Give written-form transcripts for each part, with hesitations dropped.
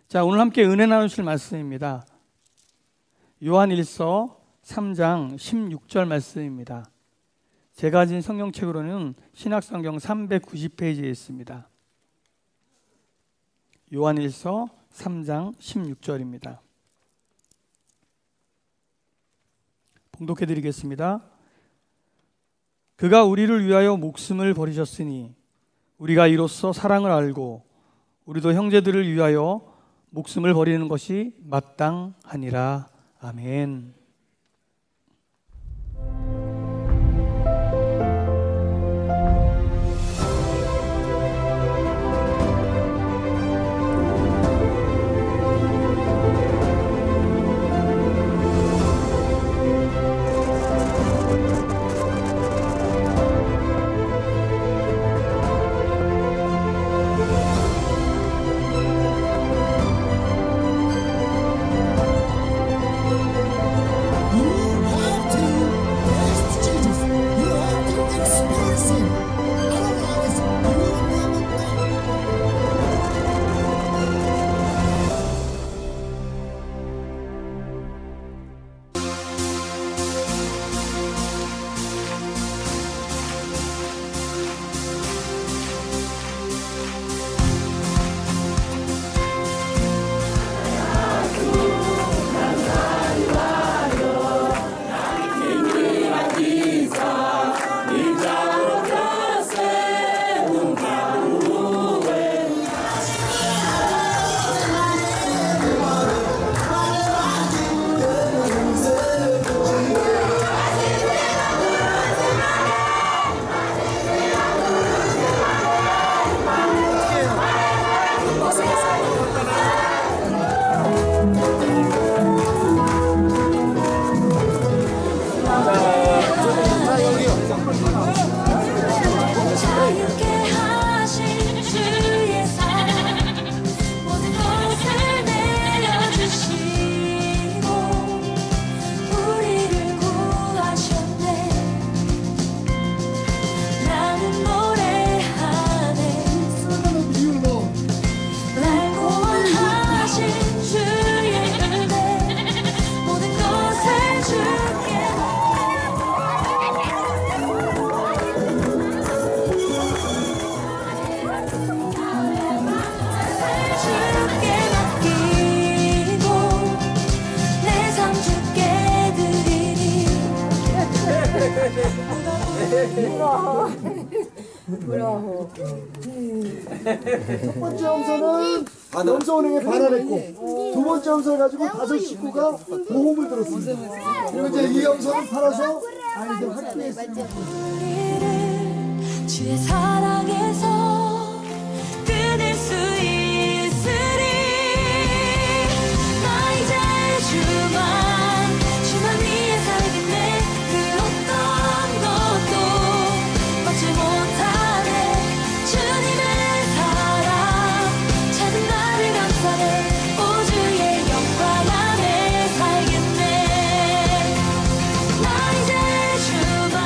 자, 오늘 함께 은혜 나누실 말씀입니다. 요한일서 3장 16절 말씀입니다. 제가 가진 성경책으로는 신약성경 390페이지에 있습니다. 요한일서 3장 16절입니다. 봉독해 드리겠습니다. 그가 우리를 위하여 목숨을 버리셨으니 우리가 이로써 사랑을 알고 우리도 형제들을 위하여 목숨을 버리는 것이 마땅하니라. 아멘. 첫 번째 염소는 염소은행에 반환했고 두 번째 염소를 가지고 5 식구가 보험을 들었습니다. 그리고 이제 이 염소는 팔아서 아이들 학교에 쓰는 주의 사랑에서 끊을 수 있으리. 나 이제 주만 위에 살겠네. 그 어떤 것도 받지 못하네. 주님의 사랑 찾은 나를 감싸네. 우주의 영광 안에 살겠네. 나 이제 주만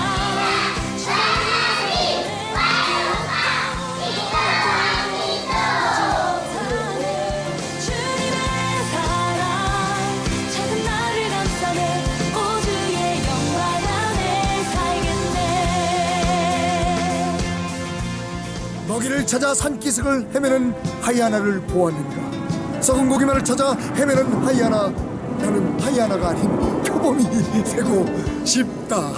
먹이를 찾아 산기슭을 헤매는 하이아나를 보았는가. 썩은 고기만을 찾아 헤매는 하이아나. 나는 하이아나가 아닌 표범이 되고 싶다.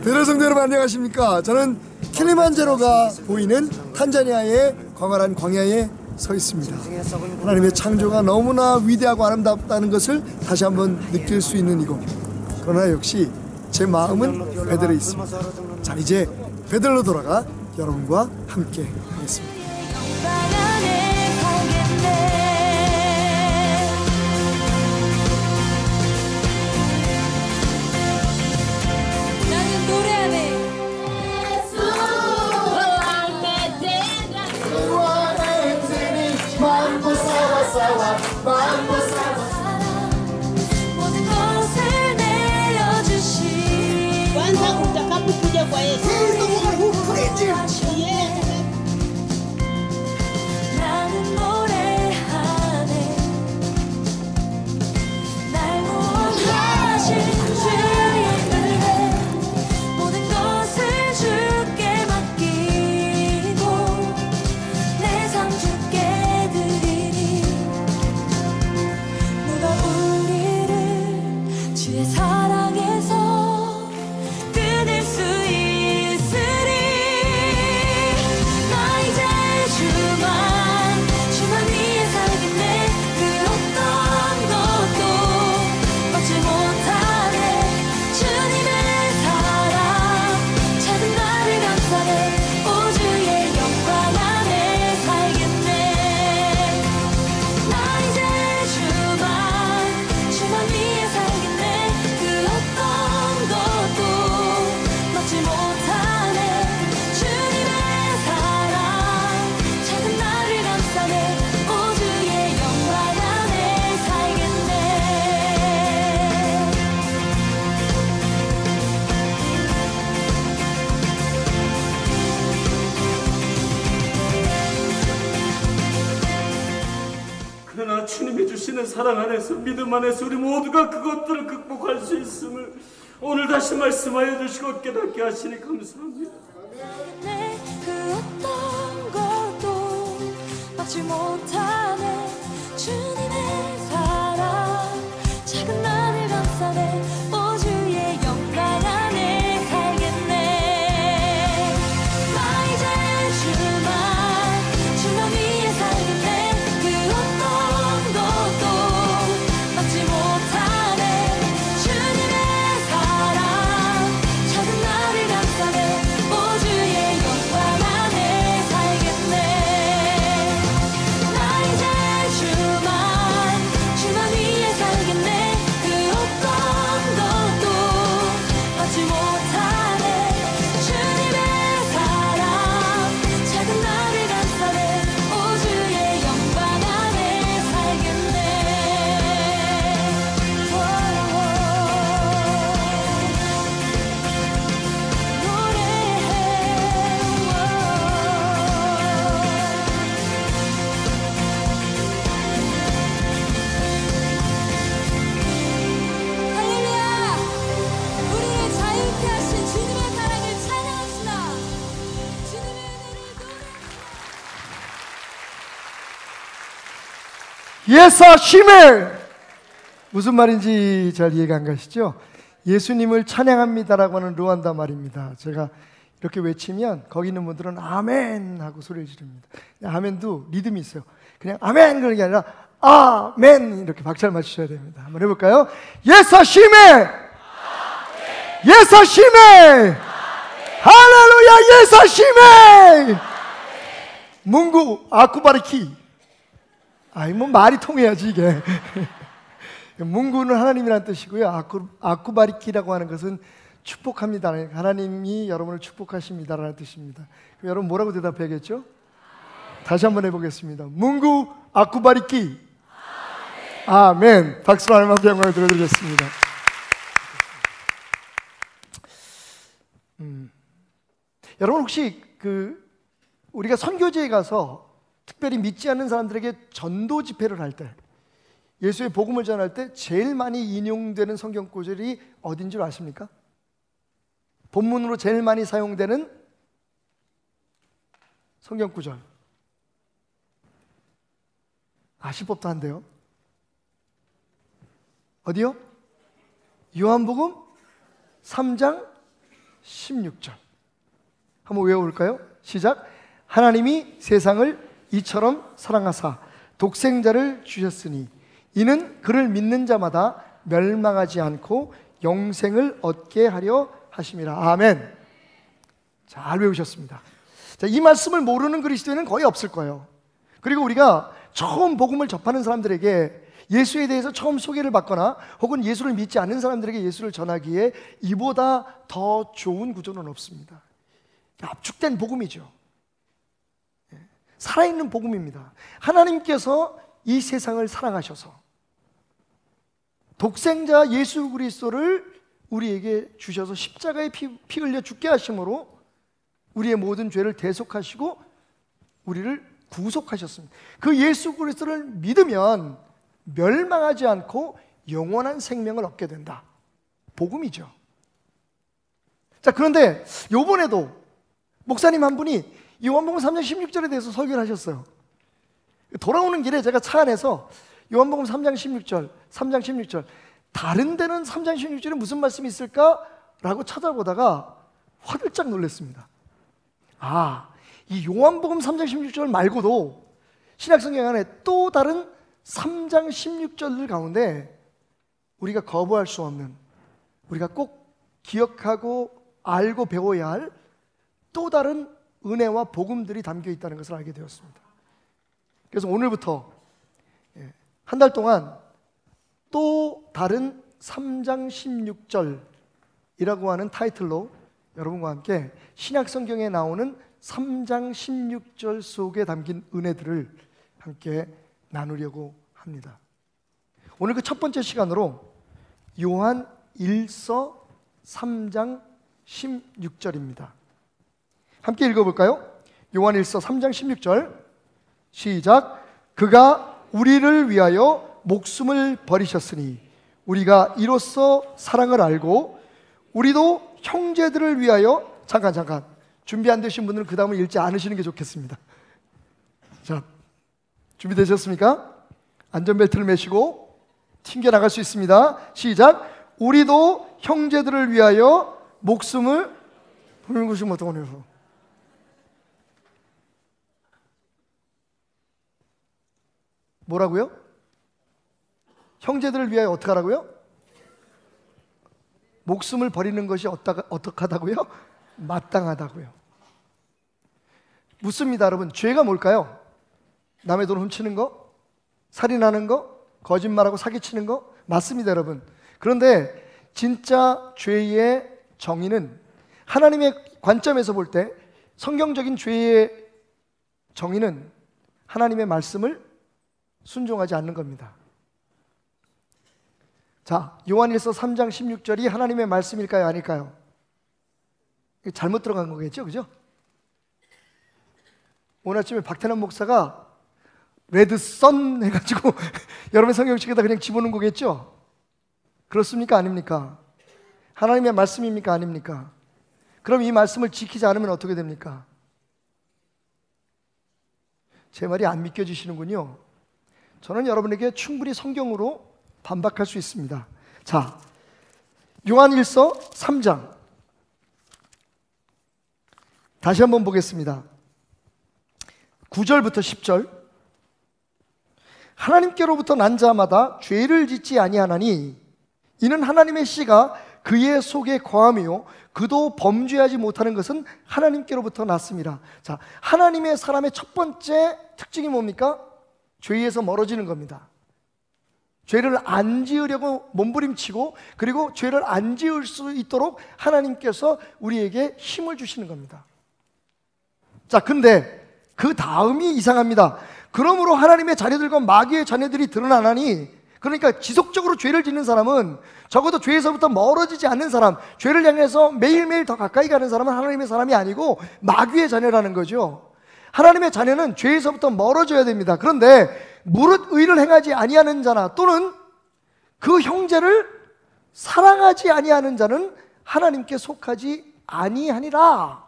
베레성도 여러분 안녕하십니까. 저는 킬리만자로가 보이는 탄자니아의 광활한 광야에 서 있습니다. 하나님의 창조가 너무나 위대하고 아름답다는 것을 다시 한번 느낄 수 있는 이곳. 그러나 역시 제 마음은 베델에 있습니다. 자, 이제 베델로 돌아가 여러분과 함께 하겠습니다. 나는 노래하네. 모든 것을 내려주시. 완성부터 갚을 부자과 예수. 나는 노래하네. 주님이 주시는 사랑 안에서, 믿음 안에서 우리 모두가 그것들을 극복할 수 있음을 오늘 다시 말씀하여 주시고 깨닫게 하시니 감사합니다. 그 어떤 것도 막지 못하네. 주님의 사랑 작은 나를 감싸네. 오 주의 영광 안에 살겠네. 나 이제 주만 위에 살겠네. 그 어떤 것도 막지 못하네. 주님의 사랑 작은 나를 감싸네. 오 주의 영광 안에 살겠네. 나 이제 주만 위에 살겠네. 그 어떤 것도 막지 못하네. 주님의 사랑 작은 나를 감싸네. 오 주의 영광 안에 살겠네. 할렐루야! 우리를 자유케 하신 주님의 사랑을 찬양합시다. 주님의 은혜를 노래. 예사시메! 무슨 말인지 잘 이해가 안 가시죠? 예수님을 찬양합니다라고 하는 르완다 말입니다. 제가 이렇게 외치면 거기 있는 분들은 아멘 하고 소리를 지릅니다. 아멘도 리듬이 있어요. 그냥 아멘 그러는 게 아니라 아멘 이렇게 박자를 맞추셔야 됩니다. 한번 해볼까요? 예사시메! 예사시메! 할렐루야 예사시메! 문구 아쿠바리키. 아이 뭐 말이 통해야지 이게. 문구는 하나님이라는 뜻이고요. 아쿠바리키라고 하는 것은 축복합니다. 하나님이 여러분을 축복하십니다라는 뜻입니다. 그럼 여러분 뭐라고 대답해야겠죠? 다시 한번 해보겠습니다. 문구 아쿠바리키. 아멘. 박수로 하나님 앞에 영광을 드려드리겠습니다. 여러분 혹시 우리가 선교지에 가서 특별히 믿지 않는 사람들에게 전도 집회를 할 때, 예수의 복음을 전할 때 제일 많이 인용되는 성경 구절이 어딘 줄 아십니까? 본문으로 제일 많이 사용되는 성경 구절 아실 법도 한데요. 어디요? 요한복음 3장 16절. 한번 외워볼까요? 시작. 하나님이 세상을 이처럼 사랑하사 독생자를 주셨으니 이는 그를 믿는 자마다 멸망하지 않고 영생을 얻게 하려 하심이라. 아멘. 잘 외우셨습니다. 자, 이 말씀을 모르는 그리스도인은 거의 없을 거예요. 그리고 우리가 처음 복음을 접하는 사람들에게 예수에 대해서 처음 소개를 받거나 혹은 예수를 믿지 않는 사람들에게 예수를 전하기에 이보다 더 좋은 구조는 없습니다. 압축된 복음이죠. 살아있는 복음입니다. 하나님께서 이 세상을 사랑하셔서 독생자 예수 그리스도를 우리에게 주셔서 십자가에 피 흘려 죽게 하심으로 우리의 모든 죄를 대속하시고 우리를 구속하셨습니다. 그 예수 그리스도를 믿으면 멸망하지 않고 영원한 생명을 얻게 된다. 복음이죠. 자, 그런데 요번에도 목사님 한 분이 요한복음 3장 16절에 대해서 설교를 하셨어요. 돌아오는 길에 제가 차 안에서 요한복음 3장 16절 다른 데는 3장 16절에 무슨 말씀이 있을까라고 찾아보다가 화들짝 놀랐습니다. 아, 이 요한복음 3장 16절 말고도 신약성경 안에 또 다른 3장 16절들 가운데 우리가 거부할 수 없는, 우리가 꼭 기억하고 알고 배워야 할 또 다른 은혜와 복음들이 담겨 있다는 것을 알게 되었습니다. 그래서 오늘부터 한 달 동안 또 다른 3장 16절이라고 하는 타이틀로 여러분과 함께 신약성경에 나오는 3장 16절 속에 담긴 은혜들을 함께 나누려고 합니다. 오늘 그 첫 번째 시간으로 요한 1서 3장 16절입니다. 함께 읽어볼까요? 요한 1서 3장 16절 시작. 그가 우리를 위하여 목숨을 버리셨으니 우리가 이로써 사랑을 알고 우리도 형제들을 위하여 잠깐 준비 안 되신 분들은 그 다음을 읽지 않으시는 게 좋겠습니다. 자, 준비되셨습니까? 안전벨트를 매시고 튕겨나갈 수 있습니다. 시작. 우리도 형제들을 위하여 목숨을 버리는 것이 어떠냐고. 뭐라고요? 형제들을 위하여 어떻게 하라고요? 목숨을 버리는 것이 어떡하다고요? 마땅하다고요. 묻습니다, 여러분. 죄가 뭘까요? 남의 돈 훔치는 거? 살인하는 거? 거짓말하고 사기치는 거? 맞습니다, 여러분. 그런데 진짜 죄의 정의는 하나님의 관점에서 볼 때 성경적인 죄의 정의는 하나님의 말씀을 순종하지 않는 겁니다. 자, 요한일서 3장 16절이 하나님의 말씀일까요? 아닐까요? 잘못 들어간 거겠죠? 그죠? 오늘 아침에 박태남 목사가 레드선 해가지고 여러분 성경책에다 그냥 집어넣은 거겠죠? 그렇습니까? 아닙니까? 하나님의 말씀입니까? 아닙니까? 그럼 이 말씀을 지키지 않으면 어떻게 됩니까? 제 말이 안 믿겨지시는군요. 저는 여러분에게 충분히 성경으로 반박할 수 있습니다. 자, 요한일서 3장 다시 한번 보겠습니다. 9절부터 10절. 하나님께로부터 난 자마다 죄를 짓지 아니하나니 이는 하나님의 씨가 그의 속에 거하며 그도 범죄하지 못하는 것은 하나님께로부터 났습니다. 자, 하나님의 사람의 첫 번째 특징이 뭡니까? 죄에서 멀어지는 겁니다. 죄를 안 지으려고 몸부림치고 그리고 죄를 안 지을 수 있도록 하나님께서 우리에게 힘을 주시는 겁니다. 자, 근데 그 다음이 이상합니다. 그러므로 하나님의 자녀들과 마귀의 자녀들이 드러나나니, 그러니까 지속적으로 죄를 짓는 사람은, 적어도 죄에서부터 멀어지지 않는 사람, 죄를 향해서 매일매일 더 가까이 가는 사람은 하나님의 사람이 아니고 마귀의 자녀라는 거죠. 하나님의 자녀는 죄에서부터 멀어져야 됩니다. 그런데 무릇 의를 행하지 아니하는 자나 또는 그 형제를 사랑하지 아니하는 자는 하나님께 속하지 아니하니라.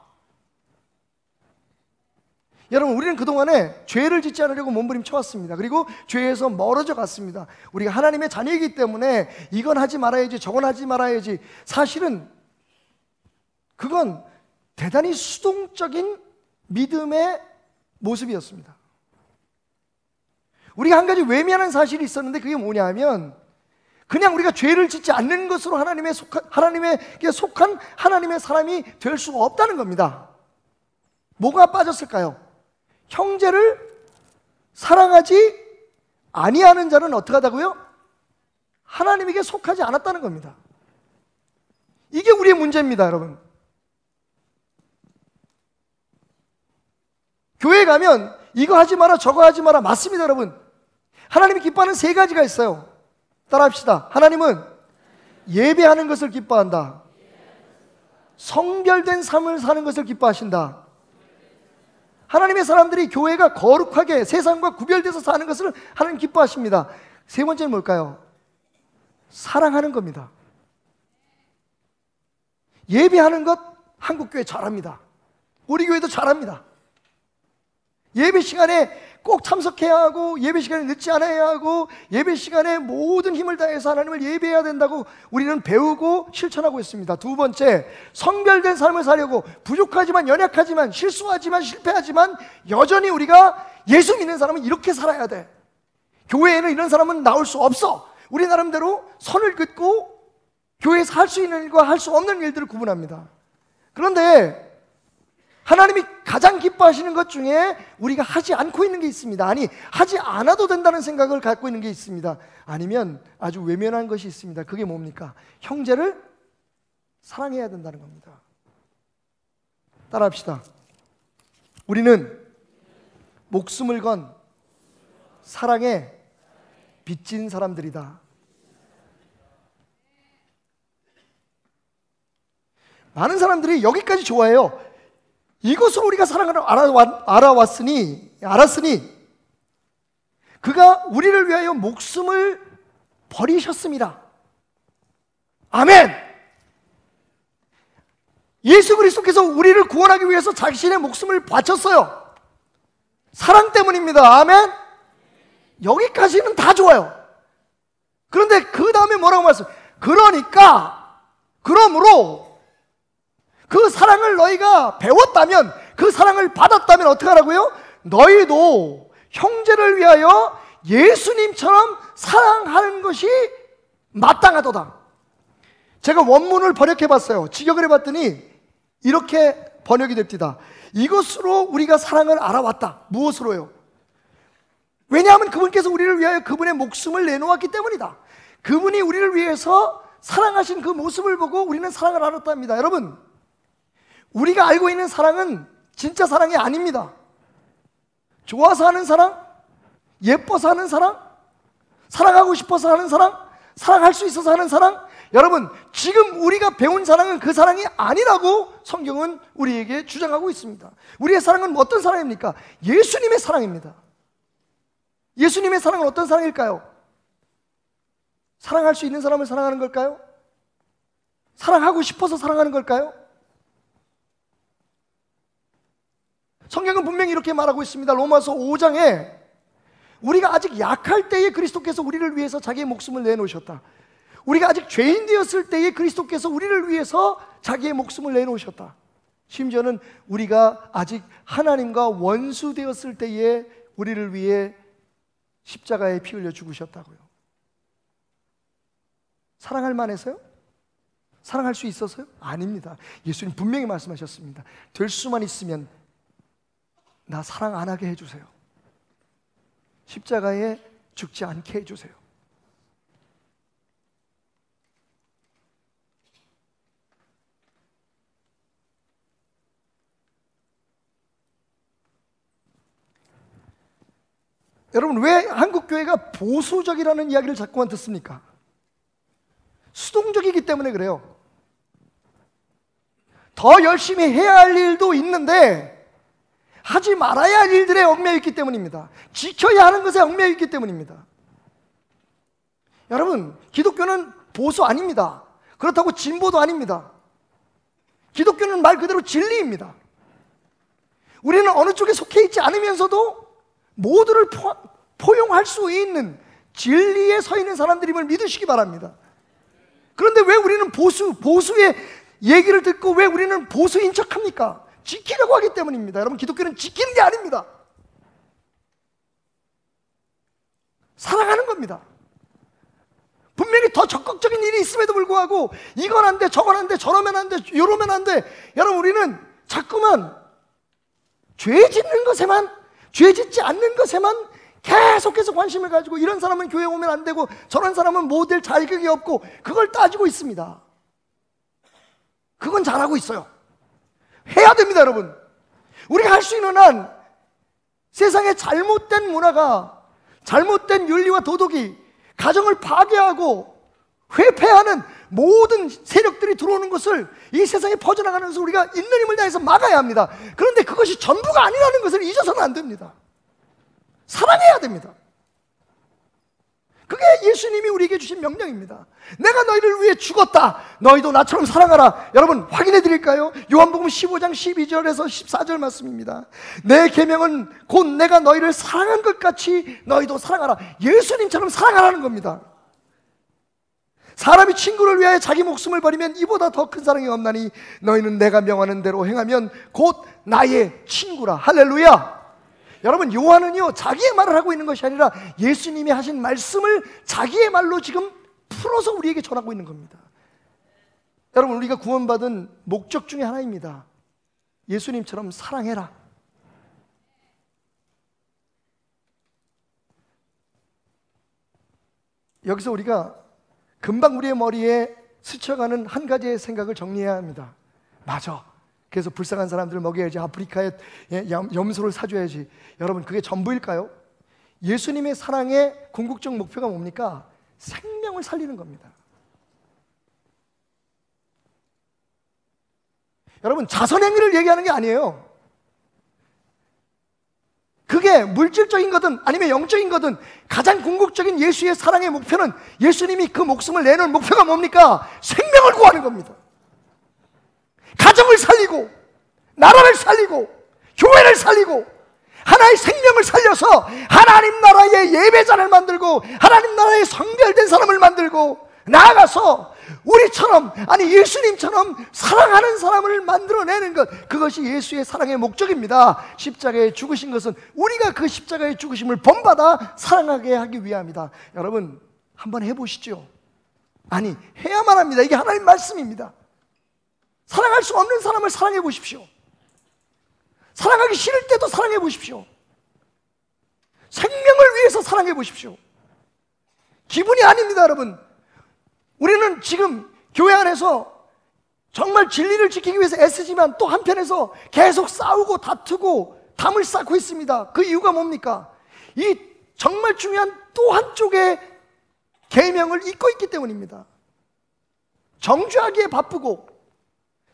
여러분, 우리는 그동안에 죄를 짓지 않으려고 몸부림쳐왔습니다. 그리고 죄에서 멀어져 갔습니다. 우리가 하나님의 자녀이기 때문에 이건 하지 말아야지, 저건 하지 말아야지. 사실은 그건 대단히 수동적인 믿음의 모습이었습니다. 우리가 한 가지 외면하는 사실이 있었는데 그게 뭐냐 하면, 그냥 우리가 죄를 짓지 않는 것으로 하나님에게 속한 하나님의 사람이 될 수가 없다는 겁니다. 뭐가 빠졌을까요? 형제를 사랑하지 아니하는 자는 어떻게 하다고요? 하나님에게 속하지 않았다는 겁니다. 이게 우리의 문제입니다, 여러분. 교회에 가면 이거 하지 마라, 저거 하지 마라. 맞습니다, 여러분. 하나님이 기뻐하는 세 가지가 있어요. 따라합시다. 하나님은 예배하는 것을 기뻐한다. 성결된 삶을 사는 것을 기뻐하신다. 하나님의 사람들이 교회가 거룩하게 세상과 구별돼서 사는 것을 하나님 기뻐하십니다. 세 번째는 뭘까요? 사랑하는 겁니다. 예배하는 것 한국교회 잘합니다. 우리 교회도 잘합니다. 예배 시간에 꼭 참석해야 하고, 예배 시간에 늦지 않아야 하고, 예배 시간에 모든 힘을 다해서 하나님을 예배해야 된다고 우리는 배우고 실천하고 있습니다. 두 번째, 성결된 삶을 살려고 부족하지만, 연약하지만, 실수하지만, 실패하지만 여전히 우리가 예수 믿는 사람은 이렇게 살아야 돼. 교회에는 이런 사람은 나올 수 없어. 우리 나름대로 선을 긋고 교회에서 할 수 있는 일과 할 수 없는 일들을 구분합니다. 그런데 하나님이 가장 기뻐하시는 것 중에 우리가 하지 않고 있는 게 있습니다. 아니, 하지 않아도 된다는 생각을 갖고 있는 게 있습니다. 아니면 아주 외면한 것이 있습니다. 그게 뭡니까? 형제를 사랑해야 된다는 겁니다. 따라합시다. 우리는 목숨을 건 사랑에 빚진 사람들이다. 많은 사람들이 여기까지 좋아해요. 이것으로 우리가 사랑을 알았으니 그가 우리를 위하여 목숨을 버리셨습니다. 아멘. 예수 그리스도께서 우리를 구원하기 위해서 자신의 목숨을 바쳤어요. 사랑 때문입니다. 아멘. 여기까지는 다 좋아요. 그런데 그 다음에 뭐라고 말씀해요? 그러므로 그 사랑을 너희가 배웠다면, 그 사랑을 받았다면 어떻게 하라고요? 너희도 형제를 위하여 예수님처럼 사랑하는 것이 마땅하도다. 제가 원문을 번역해 봤어요. 직역을 해봤더니 이렇게 번역이 됩니다. 이것으로 우리가 사랑을 알아왔다. 무엇으로요? 왜냐하면 그분께서 우리를 위하여 그분의 목숨을 내놓았기 때문이다. 그분이 우리를 위해서 사랑하신 그 모습을 보고 우리는 사랑을 알았답니다. 여러분, 우리가 알고 있는 사랑은 진짜 사랑이 아닙니다. 좋아서 하는 사랑, 예뻐서 하는 사랑, 사랑하고 싶어서 하는 사랑, 사랑할 수 있어서 하는 사랑. 여러분, 지금 우리가 배운 사랑은 그 사랑이 아니라고 성경은 우리에게 주장하고 있습니다. 우리의 사랑은 어떤 사랑입니까? 예수님의 사랑입니다. 예수님의 사랑은 어떤 사랑일까요? 사랑할 수 있는 사람을 사랑하는 걸까요? 사랑하고 싶어서 사랑하는 걸까요? 성경은 분명히 이렇게 말하고 있습니다. 로마서 5장에 우리가 아직 약할 때에 그리스도께서 우리를 위해서 자기의 목숨을 내놓으셨다. 우리가 아직 죄인 되었을 때에 그리스도께서 우리를 위해서 자기의 목숨을 내놓으셨다. 심지어는 우리가 아직 하나님과 원수 되었을 때에 우리를 위해 십자가에 피 흘려 죽으셨다고요. 사랑할 만해서요? 사랑할 수 있어서요? 아닙니다. 예수님 분명히 말씀하셨습니다. 될 수만 있으면 나 사랑 안 하게 해주세요. 십자가에 죽지 않게 해주세요. 여러분, 왜 한국교회가 보수적이라는 이야기를 자꾸만 듣습니까? 수동적이기 때문에 그래요. 더 열심히 해야 할 일도 있는데 하지 말아야 할 일들에 얽매여 있기 때문입니다. 지켜야 하는 것에 얽매여 있기 때문입니다. 여러분, 기독교는 보수 아닙니다. 그렇다고 진보도 아닙니다. 기독교는 말 그대로 진리입니다. 우리는 어느 쪽에 속해 있지 않으면서도 모두를 포용할 수 있는 진리에 서 있는 사람들임을 믿으시기 바랍니다. 그런데 왜 우리는 보수의 얘기를 듣고 왜 우리는 보수인 척합니까? 지키려고 하기 때문입니다. 여러분, 기독교는 지키는 게 아닙니다. 사랑하는 겁니다. 분명히 더 적극적인 일이 있음에도 불구하고 이건 안 돼, 저건 안 돼, 저러면 안 돼, 이러면 안 돼. 여러분, 우리는 자꾸만 죄 짓는 것에만, 죄 짓지 않는 것에만 계속해서 관심을 가지고 이런 사람은 교회 오면 안 되고 저런 사람은 뭐 될 자격이 없고 그걸 따지고 있습니다. 그건 잘하고 있어요. 해야 됩니다, 여러분. 우리가 할 수 있는 한 세상의 잘못된 문화가, 잘못된 윤리와 도덕이 가정을 파괴하고 회폐하는 모든 세력들이 들어오는 것을 이 세상에 퍼져나가는 것을 우리가 있는 힘을 다해서 막아야 합니다. 그런데 그것이 전부가 아니라는 것을 잊어서는 안 됩니다. 사랑해야 됩니다. 그게 예수님이 우리에게 주신 명령입니다. 내가 너희를 위해 죽었다. 너희도 나처럼 사랑하라. 여러분, 확인해 드릴까요? 요한복음 15장 12절에서 14절 말씀입니다. 내 계명은 곧 내가 너희를 사랑한 것 같이 너희도 사랑하라. 예수님처럼 사랑하라는 겁니다. 사람이 친구를 위하여 자기 목숨을 버리면 이보다 더 큰 사랑이 없나니 너희는 내가 명하는 대로 행하면 곧 나의 친구라. 할렐루야. 여러분, 요한은요 자기의 말을 하고 있는 것이 아니라 예수님이 하신 말씀을 자기의 말로 지금 풀어서 우리에게 전하고 있는 겁니다. 여러분, 우리가 구원받은 목적 중에 하나입니다. 예수님처럼 사랑해라. 여기서 우리가 금방 우리의 머리에 스쳐가는 한 가지의 생각을 정리해야 합니다. 맞아, 그래서 불쌍한 사람들을 먹여야지, 아프리카에 염소를 사줘야지. 여러분, 그게 전부일까요? 예수님의 사랑의 궁극적 목표가 뭡니까? 생명을 살리는 겁니다. 여러분, 자선행위를 얘기하는 게 아니에요. 그게 물질적인 거든 아니면 영적인 거든 가장 궁극적인 예수의 사랑의 목표는, 예수님이 그 목숨을 내놓은 목표가 뭡니까? 생명을 구하는 겁니다. 가정을 살리고 나라를 살리고 교회를 살리고 하나의 생명을 살려서 하나님 나라의 예배자를 만들고 하나님 나라의 성별된 사람을 만들고 나아가서 우리처럼, 아니 예수님처럼 사랑하는 사람을 만들어내는 것, 그것이 예수의 사랑의 목적입니다. 십자가에 죽으신 것은 우리가 그 십자가의 죽으심을 본받아 사랑하게 하기 위함이다. 여러분 한번 해보시죠. 아니 해야만 합니다. 이게 하나님 말씀입니다. 사랑할 수 없는 사람을 사랑해 보십시오. 사랑하기 싫을 때도 사랑해 보십시오. 생명을 위해서 사랑해 보십시오. 기분이 아닙니다, 여러분. 우리는 지금 교회 안에서 정말 진리를 지키기 위해서 애쓰지만 또 한편에서 계속 싸우고 다투고 담을 쌓고 있습니다. 그 이유가 뭡니까? 이 정말 중요한 또 한쪽의 계명을 잊고 있기 때문입니다. 정죄하기에 바쁘고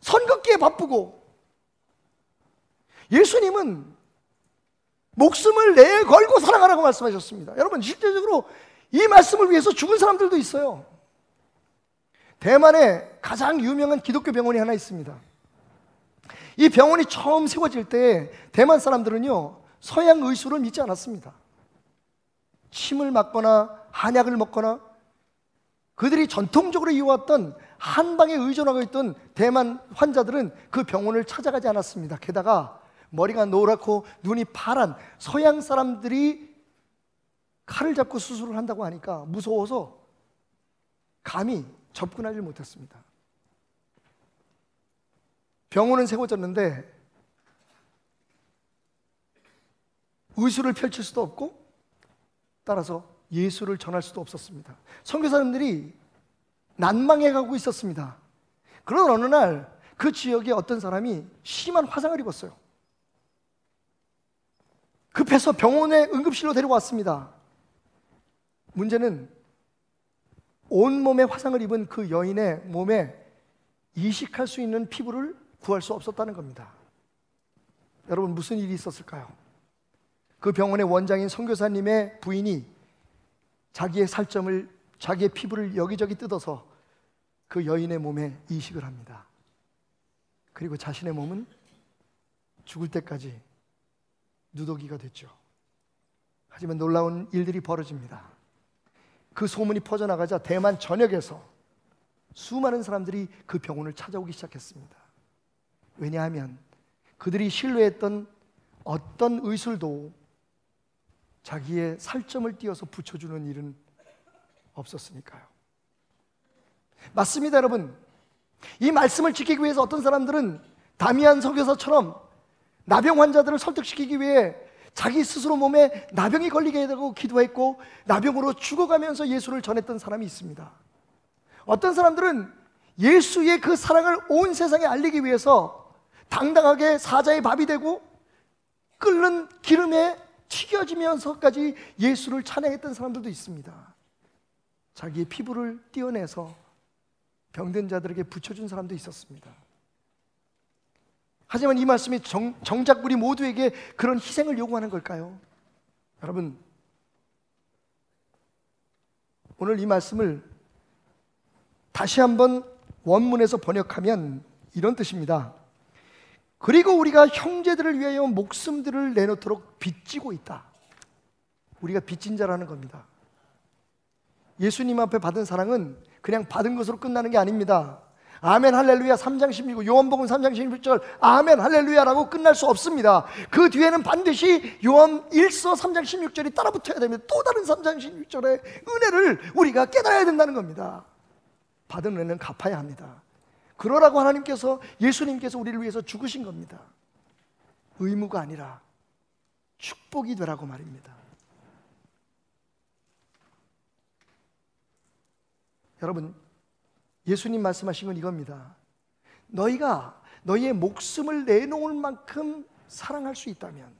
선긋기에 바쁘고. 예수님은 목숨을 내걸고 사랑하라고 말씀하셨습니다. 여러분 실제적으로 이 말씀을 위해서 죽은 사람들도 있어요. 대만에 가장 유명한 기독교 병원이 하나 있습니다. 이 병원이 처음 세워질 때 대만 사람들은요 서양 의술을 믿지 않았습니다. 침을 맞거나 한약을 먹거나 그들이 전통적으로 이어왔던 한방에 의존하고 있던 대만 환자들은 그 병원을 찾아가지 않았습니다. 게다가 머리가 노랗고 눈이 파란 서양 사람들이 칼을 잡고 수술을 한다고 하니까 무서워서 감히 접근하지 못했습니다. 병원은 세워졌는데 의술을 펼칠 수도 없고 따라서 예수를 전할 수도 없었습니다. 선교사님들이 난망해 가고 있었습니다. 그런 어느 날 그 지역에 어떤 사람이 심한 화상을 입었어요. 급해서 병원에 응급실로 데려왔습니다. 문제는 온몸에 화상을 입은 그 여인의 몸에 이식할 수 있는 피부를 구할 수 없었다는 겁니다. 여러분 무슨 일이 있었을까요? 그 병원의 원장인 선교사님의 부인이 자기의 살점을, 자기의 피부를 여기저기 뜯어서 그 여인의 몸에 이식을 합니다. 그리고 자신의 몸은 죽을 때까지 누더기가 됐죠. 하지만 놀라운 일들이 벌어집니다. 그 소문이 퍼져나가자 대만 전역에서 수많은 사람들이 그 병원을 찾아오기 시작했습니다. 왜냐하면 그들이 신뢰했던 어떤 의술도 자기의 살점을 띄어서 붙여주는 일은 없었으니까요. 맞습니다, 여러분. 이 말씀을 지키기 위해서 어떤 사람들은 다미안 선교사처럼 나병 환자들을 설득시키기 위해 자기 스스로 몸에 나병이 걸리게 되고 기도했고 나병으로 죽어가면서 예수를 전했던 사람이 있습니다. 어떤 사람들은 예수의 그 사랑을 온 세상에 알리기 위해서 당당하게 사자의 밥이 되고 끓는 기름에 튀겨지면서까지 예수를 찬양했던 사람들도 있습니다. 자기의 피부를 떼어내서 병든 자들에게 붙여준 사람도 있었습니다. 하지만 이 말씀이 정작 우리 모두에게 그런 희생을 요구하는 걸까요? 여러분, 오늘 이 말씀을 다시 한번 원문에서 번역하면 이런 뜻입니다. 그리고 우리가 형제들을 위하여 목숨들을 내놓도록 빚지고 있다. 우리가 빚진 자라는 겁니다. 예수님 앞에 받은 사랑은 그냥 받은 것으로 끝나는 게 아닙니다. 아멘 할렐루야 3장 16절, 요한복음 3장 16절 아멘 할렐루야라고 끝날 수 없습니다. 그 뒤에는 반드시 요한 1서 3장 16절이 따라 붙어야 됩니다. 또 다른 3장 16절의 은혜를 우리가 깨달아야 된다는 겁니다. 받은 은혜는 갚아야 합니다. 그러라고 하나님께서, 예수님께서 우리를 위해서 죽으신 겁니다. 의무가 아니라 축복이 되라고 말입니다. 여러분, 예수님 말씀하신 건 이겁니다. 너희가 너희의 목숨을 내놓을 만큼 사랑할 수 있다면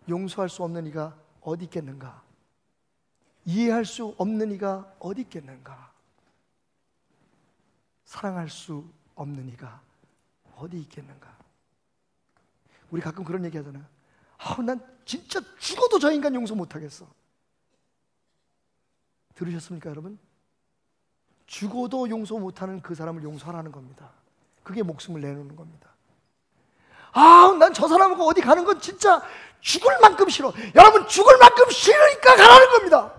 용서할 수 없는 이가 어디 있겠는가? 이해할 수 없는 이가 어디 있겠는가? 사랑할 수 없는 이가 어디 있겠는가? 우리 가끔 그런 얘기 하잖아요. 난 진짜 죽어도 저 인간 용서 못하겠어. 들으셨습니까 여러분? 죽어도 용서 못하는 그 사람을 용서하라는 겁니다. 그게 목숨을 내놓는 겁니다. 난 저 사람하고 어디 가는 건 진짜 죽을 만큼 싫어. 여러분, 죽을 만큼 싫으니까 가라는 겁니다.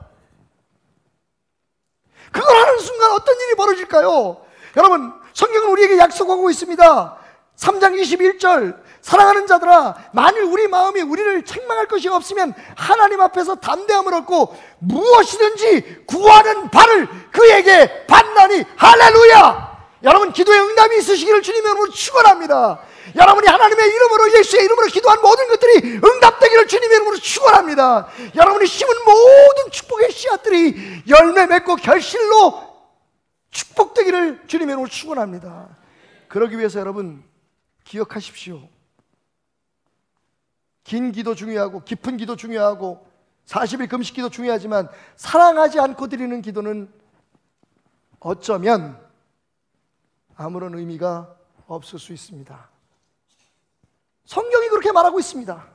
그걸 하는 순간 어떤 일이 벌어질까요? 여러분, 성경은 우리에게 약속하고 있습니다. 3장 21절, 사랑하는 자들아, 만일 우리 마음이 우리를 책망할 것이 없으면 하나님 앞에서 담대함을 얻고 무엇이든지 구하는 바를 그에게 받나니. 할렐루야! 여러분, 기도에 응답이 있으시기를 주님의 이름으로 축원합니다. 여러분이 하나님의 이름으로, 예수의 이름으로 기도한 모든 것들이 응답되기를 주님의 이름으로 축원합니다. 여러분이 심은 모든 축복의 씨앗들이 열매 맺고 결실로 축복되기를 주님의 이름으로 축원합니다. 그러기 위해서 여러분 기억하십시오. 긴 기도 중요하고 깊은 기도 중요하고 40일 금식 기도 중요하지만 사랑하지 않고 드리는 기도는 어쩌면 아무런 의미가 없을 수 있습니다. 성경이 그렇게 말하고 있습니다.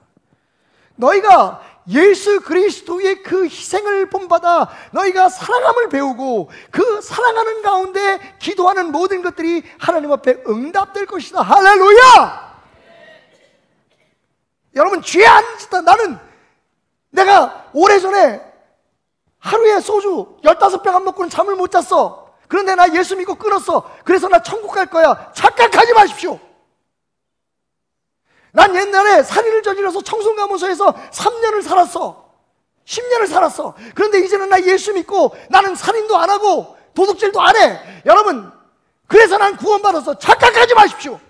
너희가 예수 그리스도의 그 희생을 본받아 너희가 사랑함을 배우고 그 사랑하는 가운데 기도하는 모든 것들이 하나님 앞에 응답될 것이다. 할렐루야! 여러분, 죄 안 짓다. 내가 오래전에 하루에 소주 15병 안 먹고는 잠을 못 잤어. 그런데 나 예수 믿고 끊었어. 그래서 나 천국 갈 거야. 착각하지 마십시오. 난 옛날에 살인을 저질러서 청송감호소에서 3년을 살았어. 10년을 살았어. 그런데 이제는 나 예수 믿고 나는 살인도 안 하고 도둑질도 안 해. 여러분, 그래서 난 구원받았어. 착각하지 마십시오.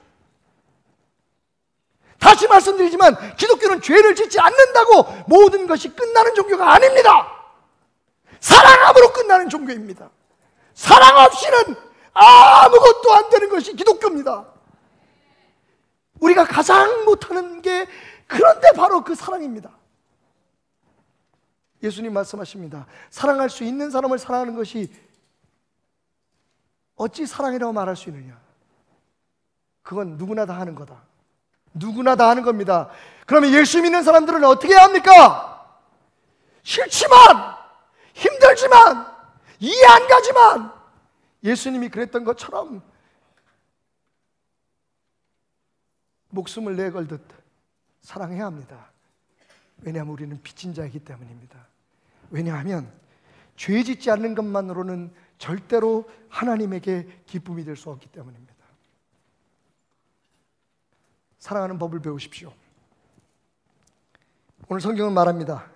다시 말씀드리지만 기독교는 죄를 짓지 않는다고 모든 것이 끝나는 종교가 아닙니다. 사랑함으로 끝나는 종교입니다. 사랑 없이는 아무것도 안 되는 것이 기독교입니다. 우리가 가장 못하는 게 그런데 바로 그 사랑입니다. 예수님 말씀하십니다. 사랑할 수 있는 사람을 사랑하는 것이 어찌 사랑이라고 말할 수 있느냐. 그건 누구나 다 하는 거다. 누구나 다 하는 겁니다. 그러면 예수 믿는 사람들은 어떻게 해야 합니까? 싫지만, 힘들지만, 이해 안 가지만 예수님이 그랬던 것처럼 목숨을 내걸듯 사랑해야 합니다. 왜냐하면 우리는 빚진 자이기 때문입니다. 왜냐하면 죄 짓지 않는 것만으로는 절대로 하나님에게 기쁨이 될 수 없기 때문입니다. 사랑하는 법을 배우십시오. 오늘 성경은 말합니다.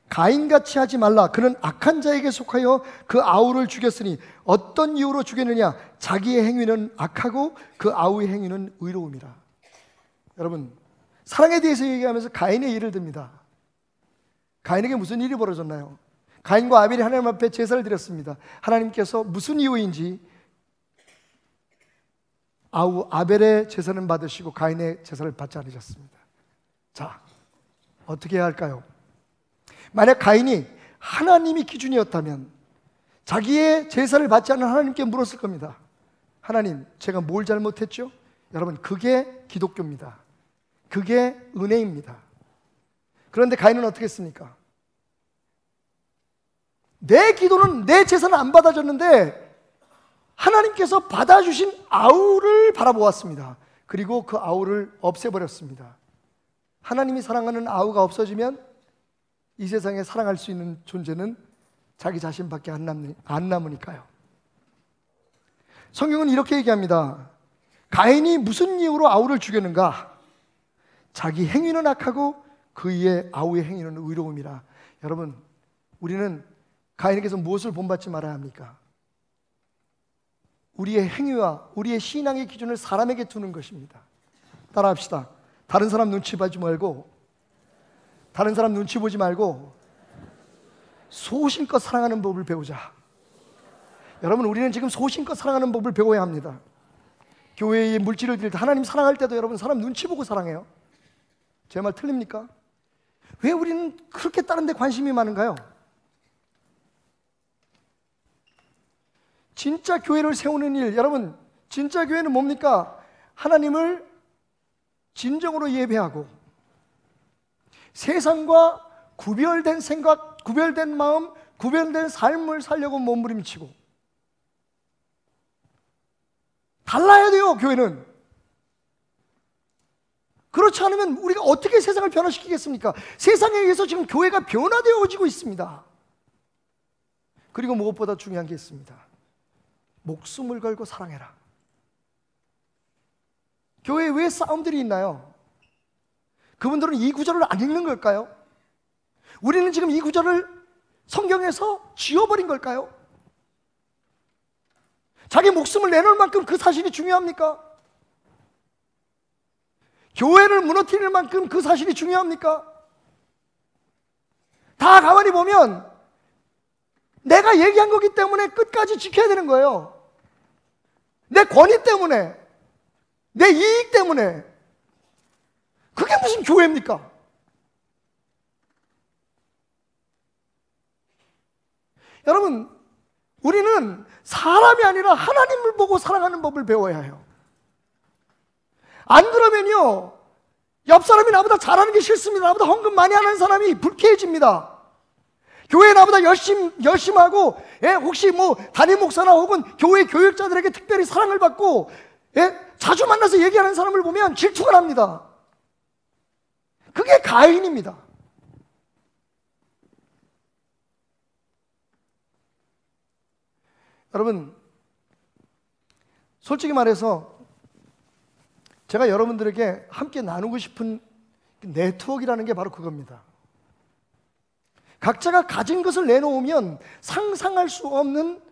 가인같이 하지 말라. 그는 악한 자에게 속하여 그 아우를 죽였으니 어떤 이유로 죽였느냐? 자기의 행위는 악하고 그 아우의 행위는 의로움이라. 여러분, 사랑에 대해서 얘기하면서 가인의 예를 듭니다. 가인에게 무슨 일이 벌어졌나요? 가인과 아벨이 하나님 앞에 제사를 드렸습니다. 하나님께서 무슨 이유인지 아우 아벨의 제사는 받으시고 가인의 제사를 받지 않으셨습니다. 자, 어떻게 해야 할까요? 만약 가인이 하나님이 기준이었다면 자기의 제사를 받지 않은 하나님께 물었을 겁니다. 하나님, 제가 뭘 잘못했죠? 여러분, 그게 기독교입니다. 그게 은혜입니다. 그런데 가인은 어떻게 했습니까? 내 기도는, 내 제사는 안 받아줬는데 하나님께서 받아주신 아우를 바라보았습니다. 그리고 그 아우를 없애버렸습니다. 하나님이 사랑하는 아우가 없어지면 이 세상에 사랑할 수 있는 존재는 자기 자신밖에 안 남으니까요. 성경은 이렇게 얘기합니다. 가인이 무슨 이유로 아우를 죽였는가? 자기 행위는 악하고 그의 아우의 행위는 의로움이라. 여러분, 우리는 가인에게서 무엇을 본받지 말아야 합니까? 우리의 행위와 우리의 신앙의 기준을 사람에게 두는 것입니다. 따라합시다. 다른 사람 눈치 보지 말고, 다른 사람 눈치 보지 말고 소신껏 사랑하는 법을 배우자. 여러분, 우리는 지금 소신껏 사랑하는 법을 배워야 합니다. 교회에 물질을 드릴 때, 하나님 사랑할 때도 여러분 사람 눈치 보고 사랑해요. 제 말 틀립니까? 왜 우리는 그렇게 다른 데 관심이 많은가요? 진짜 교회를 세우는 일, 여러분, 진짜 교회는 뭡니까? 하나님을 진정으로 예배하고 세상과 구별된 생각, 구별된 마음, 구별된 삶을 살려고 몸부림치고 달라야 돼요, 교회는. 그렇지 않으면 우리가 어떻게 세상을 변화시키겠습니까? 세상에 의해서 지금 교회가 변화되어지고 있습니다. 그리고 무엇보다 중요한 게 있습니다. 목숨을 걸고 사랑해라. 교회에 왜 싸움들이 있나요? 그분들은 이 구절을 안 읽는 걸까요? 우리는 지금 이 구절을 성경에서 지워버린 걸까요? 자기 목숨을 내놓을 만큼 그 사실이 중요합니까? 교회를 무너뜨릴 만큼 그 사실이 중요합니까? 다 가만히 보면 내가 얘기한 거기 때문에 끝까지 지켜야 되는 거예요. 내 권위 때문에, 내 이익 때문에. 그게 무슨 교회입니까? 여러분, 우리는 사람이 아니라 하나님을 보고 사랑하는 법을 배워야 해요. 안 그러면요, 옆 사람이 나보다 잘하는 게 싫습니다. 나보다 헌금 많이 하는 사람이 불쾌해집니다. 교회 나보다 열심하고, 혹시 뭐 담임 목사나 혹은 교회 교육자들에게 특별히 사랑을 받고, 자주 만나서 얘기하는 사람을 보면 질투가 납니다. 그게 가인입니다. 여러분, 솔직히 말해서 제가 여러분들에게 함께 나누고 싶은 네트워크라는 게 바로 그겁니다. 각자가 가진 것을 내놓으면 상상할 수 없는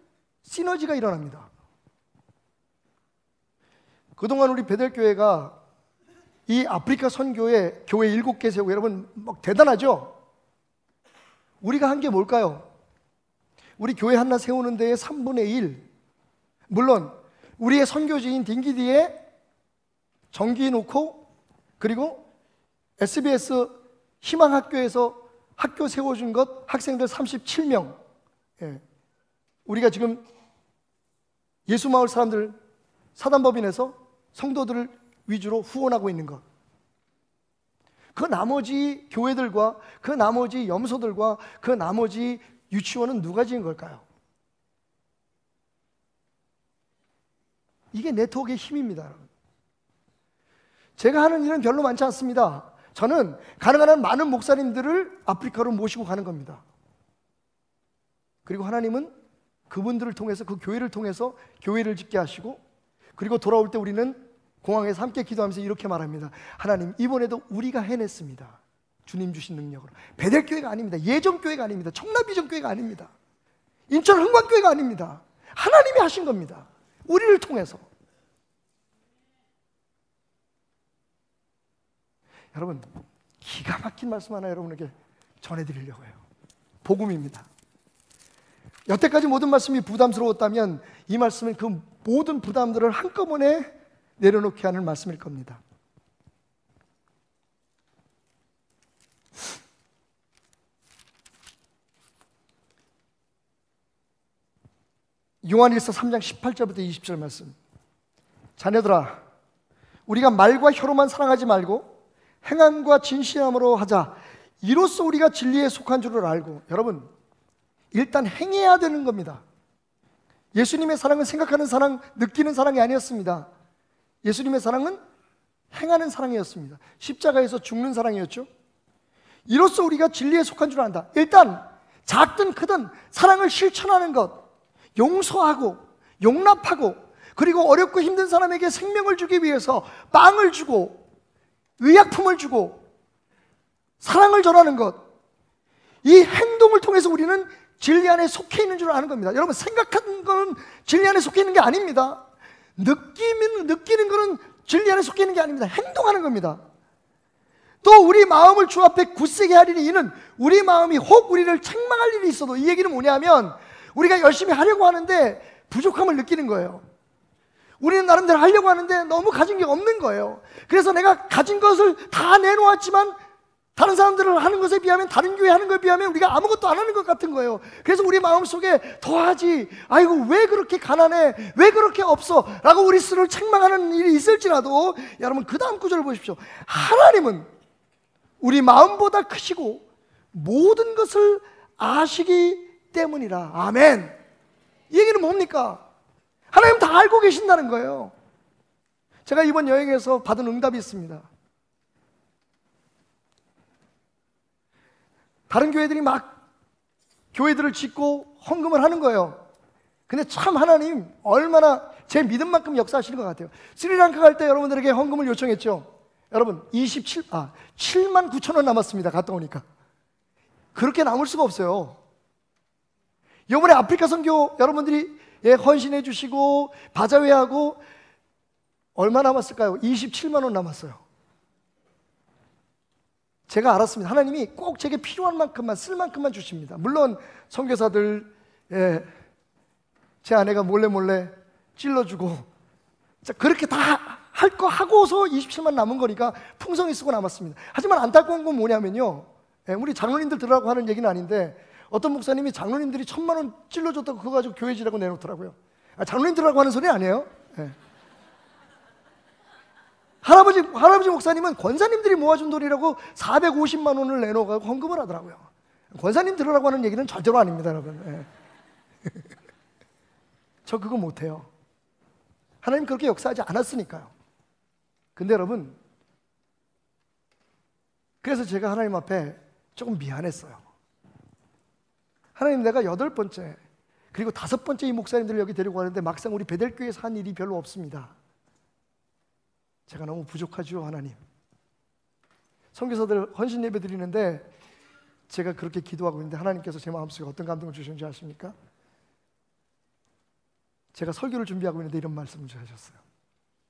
시너지가 일어납니다. 그동안 우리 베델교회가 이 아프리카 선교에 교회 7개 세우고, 여러분 막 대단하죠? 우리가 한 게 뭘까요? 우리 교회 하나 세우는 데에 3분의 1, 물론 우리의 선교지인 딩기디에 전기 놓고, 그리고 SBS 희망학교에서 학교 세워준 것 학생들 37명, 우리가 지금 예수마을 사람들 사단법인에서 성도들을 위주로 후원하고 있는 것, 그 나머지 교회들과 그 나머지 염소들과 그 나머지 유치원은 누가 지은 걸까요? 이게 네트워크의 힘입니다, 여러분. 제가 하는 일은 별로 많지 않습니다. 저는 가능한 한 많은 목사님들을 아프리카로 모시고 가는 겁니다. 그리고 하나님은 그분들을 통해서, 그 교회를 통해서 교회를 짓게 하시고, 그리고 돌아올 때 우리는 공항에서 함께 기도하면서 이렇게 말합니다. 하나님, 이번에도 우리가 해냈습니다. 주님 주신 능력으로. 베델교회가 아닙니다. 예전교회가 아닙니다. 청라비전교회가 아닙니다. 인천 흥광교회가 아닙니다. 하나님이 하신 겁니다. 우리를 통해서. 여러분, 기가 막힌 말씀 하나 여러분에게 전해드리려고 해요. 복음입니다. 여태까지 모든 말씀이 부담스러웠다면 이 말씀은 그 모든 부담들을 한꺼번에 내려놓게 하는 말씀일 겁니다. 요한일서 3장 18절부터 20절 말씀. 자녀들아, 우리가 말과 혀로만 사랑하지 말고 행함과 진실함으로 하자. 이로써 우리가 진리에 속한 줄을 알고. 여러분, 일단 행해야 되는 겁니다. 예수님의 사랑은 생각하는 사랑, 느끼는 사랑이 아니었습니다. 예수님의 사랑은 행하는 사랑이었습니다. 십자가에서 죽는 사랑이었죠. 이로써 우리가 진리에 속한 줄 안다. 일단 작든 크든 사랑을 실천하는 것, 용서하고 용납하고, 그리고 어렵고 힘든 사람에게 생명을 주기 위해서 빵을 주고 의약품을 주고 사랑을 전하는 것, 이 행동을 통해서 우리는 진리 안에 속해 있는 줄 아는 겁니다. 여러분, 생각하는 거는 진리 안에 속해 있는 게 아닙니다. 느끼는 거는 진리 안에 속해 있는 게 아닙니다. 행동하는 겁니다. 또 우리 마음을 주 앞에 굳세게 하리니 이는 우리 마음이 혹 우리를 책망할 일이 있어도. 이 얘기는 뭐냐면 우리가 열심히 하려고 하는데 부족함을 느끼는 거예요. 우리는 나름대로 하려고 하는데 너무 가진 게 없는 거예요. 그래서 내가 가진 것을 다 내놓았지만 다른 사람들을 하는 것에 비하면, 다른 교회 하는 것에 비하면 우리가 아무것도 안 하는 것 같은 거예요. 그래서 우리 마음속에 더하지, 아이고 왜 그렇게 가난해, 왜 그렇게 없어 라고 우리 스스로를 책망하는 일이 있을지라도, 여러분 그 다음 구절을 보십시오. 하나님은 우리 마음보다 크시고 모든 것을 아시기 때문이라. 아멘. 이 얘기는 뭡니까? 하나님 다 알고 계신다는 거예요. 제가 이번 여행에서 받은 응답이 있습니다. 다른 교회들이 막 교회들을 짓고 헌금을 하는 거예요. 근데 참 하나님 얼마나 제 믿음만큼 역사하시는 것 같아요. 스리랑카 갈 때 여러분들에게 헌금을 요청했죠. 여러분 7만 9천 원 남았습니다. 갔다 오니까. 그렇게 남을 수가 없어요. 이번에 아프리카 선교 여러분들이 헌신해 주시고 바자회하고 얼마 남았을까요? 27만 원 남았어요. 제가 알았습니다. 하나님이 꼭 제게 필요한 만큼만 쓸 만큼만 주십니다. 물론 선교사들 제 아내가 몰래 찔러주고 그렇게 다 할 거 하고서 27만 남은 거니까 풍성히 쓰고 남았습니다. 하지만 안타까운 건 뭐냐면요, 우리 장로님들 들으라고 하는 얘기는 아닌데 어떤 목사님이 장로님들이 1,000만 원 찔러줬다고 그거 가지고 교회 지라고 내놓더라고요. 장로님 들으라고 하는 소리 아니에요. 할아버지 목사님은 권사님들이 모아준 돈이라고 450만 원을 내놓고 헌금을 하더라고요. 권사님 들으라고 하는 얘기는 절대로 아닙니다, 여러분. 저 그거 못해요. 하나님 그렇게 역사하지 않았으니까요. 근데 여러분, 그래서 제가 하나님 앞에 조금 미안했어요. 하나님, 내가 8번째 그리고 5번째 이 목사님들을 여기 데리고 가는데 막상 우리 베델교회에서 한 일이 별로 없습니다. 제가 너무 부족하죠, 하나님. 선교사들 헌신 예배 드리는데 제가 그렇게 기도하고 있는데 하나님께서 제 마음속에 어떤 감동을 주셨는지 아십니까? 제가 설교를 준비하고 있는데 이런 말씀을 하셨어요.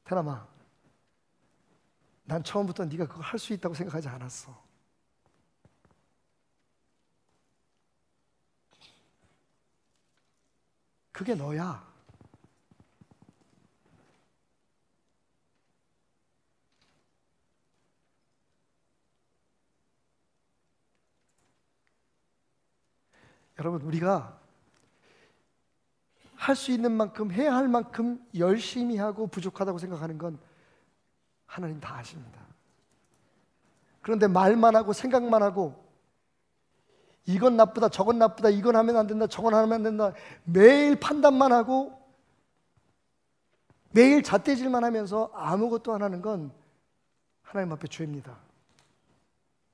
태남아, 난 처음부터 네가 그걸 할 수 있다고 생각하지 않았어. 그게 너야. 여러분, 우리가 할 수 있는 만큼, 해야 할 만큼 열심히 하고 부족하다고 생각하는 건 하나님 다 아십니다. 그런데 말만 하고 생각만 하고 이건 나쁘다, 저건 나쁘다, 이건 하면 안 된다, 저건 하면 안 된다, 매일 판단만 하고 매일 잣대질만 하면서 아무것도 안 하는 건 하나님 앞에 죄입니다.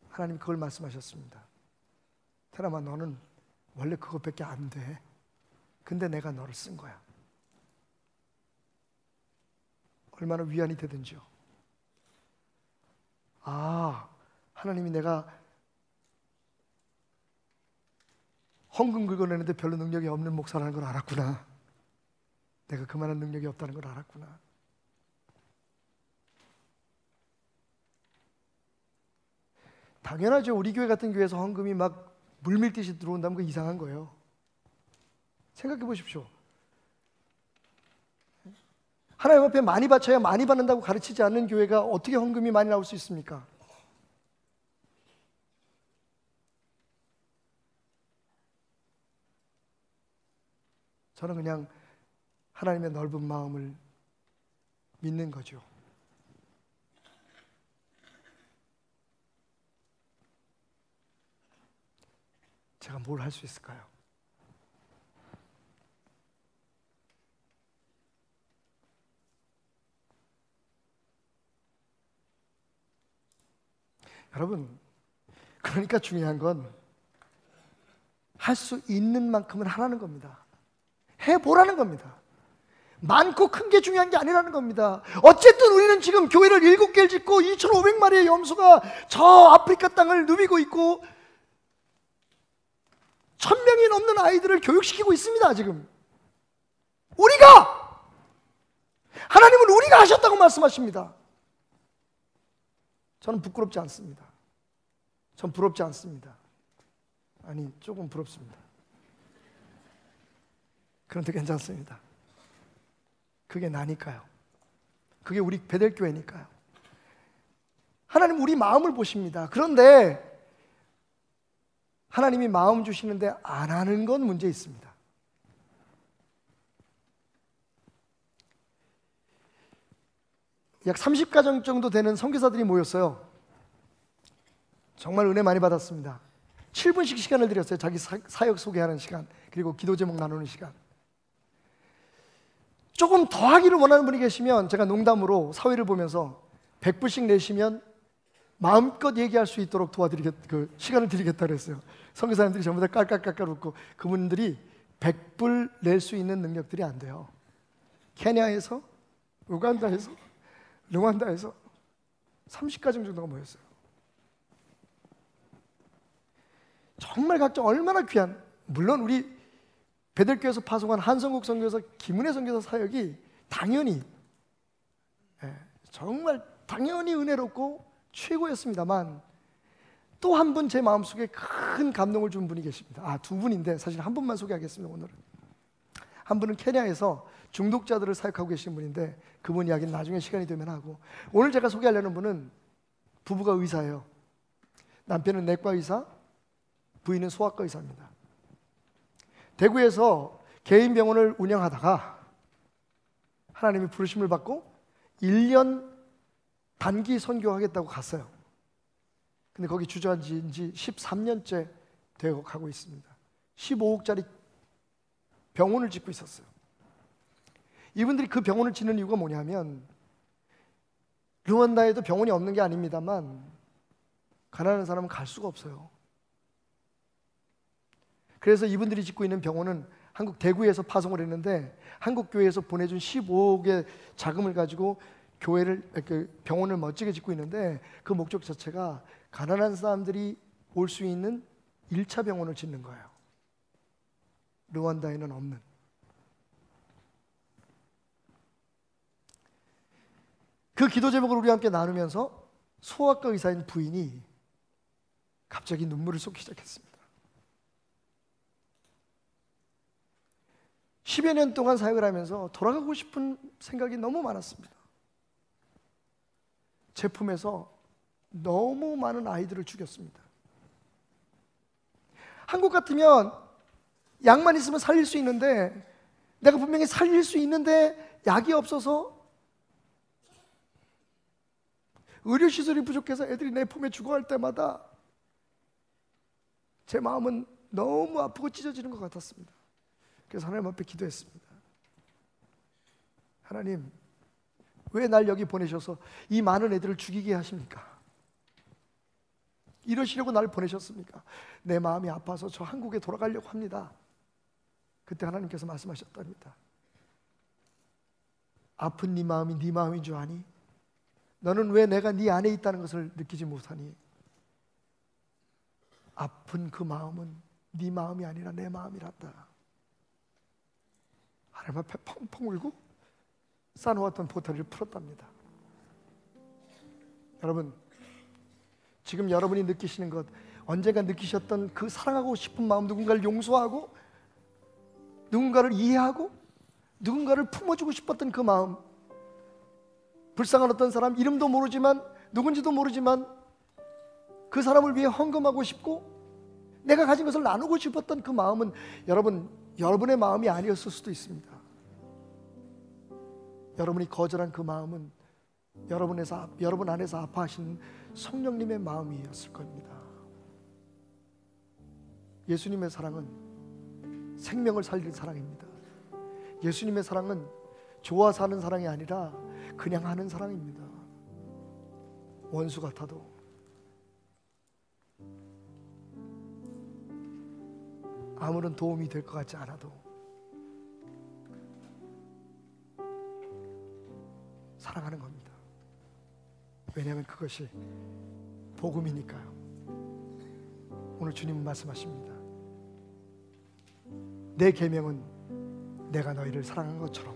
하나님 그걸 말씀하셨습니다. 테라마, 너는 원래 그것밖에 안 돼. 근데 내가 너를 쓴 거야. 얼마나 위안이 되든지요. 아, 하나님이 내가 헌금 긁어내는데 별로 능력이 없는 목사라는 걸 알았구나. 내가 그만한 능력이 없다는 걸 알았구나. 당연하죠. 우리 교회 같은 교회에서 헌금이 막 물밀듯이 들어온다면 그거 이상한 거예요. 생각해 보십시오. 하나님 앞에 많이 바쳐야 많이 받는다고 가르치지 않는 교회가 어떻게 헌금이 많이 나올 수 있습니까? 저는 그냥 하나님의 넓은 마음을 믿는 거죠. 제가 뭘 할 수 있을까요? 여러분, 그러니까 중요한 건 할 수 있는 만큼은 하라는 겁니다. 해보라는 겁니다. 많고 큰 게 중요한 게 아니라는 겁니다. 어쨌든 우리는 지금 교회를 7개를 짓고 2,500마리의 염소가 저 아프리카 땅을 누비고 있고 1,000명이 넘는 아이들을 교육시키고 있습니다. 지금 우리가, 하나님은 우리가 하셨다고 말씀하십니다. 저는 부끄럽지 않습니다. 전 부럽지 않습니다. 아니, 조금 부럽습니다. 그런데 괜찮습니다. 그게 나니까요. 그게 우리 베델교회니까요. 하나님 우리 마음을 보십니다. 그런데 하나님이 마음 주시는데 안 하는 건 문제 있습니다. 약 30가정 정도 되는 선교사들이 모였어요. 정말 은혜 많이 받았습니다. 7분씩 시간을 드렸어요. 자기 사역 소개하는 시간, 그리고 기도 제목 나누는 시간. 조금 더 하기를 원하는 분이 계시면 제가 농담으로 사회를 보면서 100불씩 내시면 마음껏 얘기할 수 있도록 시간을 드리겠다 그랬어요. 선교사님들이 전부 다 깔깔깔깔 웃고, 그분들이 100불 낼 수 있는 능력들이 안 돼요. 케냐에서, 우간다에서, 르완다에서 30가정 정도가 모였어요. 정말 각자 얼마나 귀한, 물론 우리 베들교에서 파송한 한성국 선교사, 김은혜 선교사 사역이 당연히 정말 당연히 은혜롭고 최고였습니다만, 또 한 분 제 마음속에 큰 감동을 준 분이 계십니다. 두 분인데 사실 한 분만 소개하겠습니다. 오늘은 한 분은 케냐에서 중독자들을 사역하고 계신 분인데, 그분 이야기는 나중에 시간이 되면 하고, 오늘 제가 소개하려는 분은 부부가 의사예요. 남편은 내과 의사, 부인은 소아과 의사입니다. 대구에서 개인 병원을 운영하다가 하나님의 부르심을 받고 1년 단기 선교하겠다고 갔어요. 근데 거기 주저앉은 지 13년째 되어 가고 있습니다. 15억짜리 병원을 짓고 있었어요. 이분들이 그 병원을 짓는 이유가 뭐냐면, 르완다에도 병원이 없는 게 아닙니다만 가난한 사람은 갈 수가 없어요. 그래서 이분들이 짓고 있는 병원은 한국 대구에서 파송을 했는데, 한국 교회에서 보내준 15억의 자금을 가지고 병원을 멋지게 짓고 있는데, 그 목적 자체가 가난한 사람들이 올 수 있는 1차 병원을 짓는 거예요. 르완다에는 없는. 그 기도 제목을 우리와 함께 나누면서 소아과 의사인 부인이 갑자기 눈물을 쏟기 시작했습니다. 10여 년 동안 사역을 하면서 돌아가고 싶은 생각이 너무 많았습니다. 제품에서 너무 많은 아이들을 죽였습니다. 한국 같으면 약만 있으면 살릴 수 있는데, 내가 분명히 살릴 수 있는데 약이 없어서, 의료시설이 부족해서 애들이 내 품에 죽어갈 때마다 제 마음은 너무 아프고 찢어지는 것 같았습니다. 그래서 하나님 앞에 기도했습니다. 하나님, 왜 날 여기 보내셔서 이 많은 애들을 죽이게 하십니까? 이러시려고 날 보내셨습니까? 내 마음이 아파서 저 한국에 돌아가려고 합니다. 그때 하나님께서 말씀하셨답니다. 아픈 네 마음이 네 마음인 줄 아니? 너는 왜 내가 네 안에 있다는 것을 느끼지 못하니? 아픈 그 마음은 네 마음이 아니라 내 마음이란다. 하나님 앞에 펑펑 울고 쌓아놓았던 보따리를 풀었답니다. 여러분, 지금 여러분이 느끼시는 것, 언젠가 느끼셨던 그 사랑하고 싶은 마음, 누군가를 용서하고 누군가를 이해하고 누군가를 품어주고 싶었던 그 마음, 불쌍한 어떤 사람, 이름도 모르지만 누군지도 모르지만 그 사람을 위해 헌금하고 싶고 내가 가진 것을 나누고 싶었던 그 마음은 여러분의 마음이 아니었을 수도 있습니다. 여러분이 거절한 그 마음은 여러분 안에서 아파하시는 성령님의 마음이었을 겁니다. 예수님의 사랑은 생명을 살리는 사랑입니다. 예수님의 사랑은 좋아서 하는 사랑이 아니라 그냥 하는 사랑입니다. 원수 같아도, 아무런 도움이 될 것 같지 않아도 사랑하는 겁니다. 왜냐하면 그것이 복음이니까요. 오늘 주님은 말씀하십니다. 내 계명은 내가 너희를 사랑한 것처럼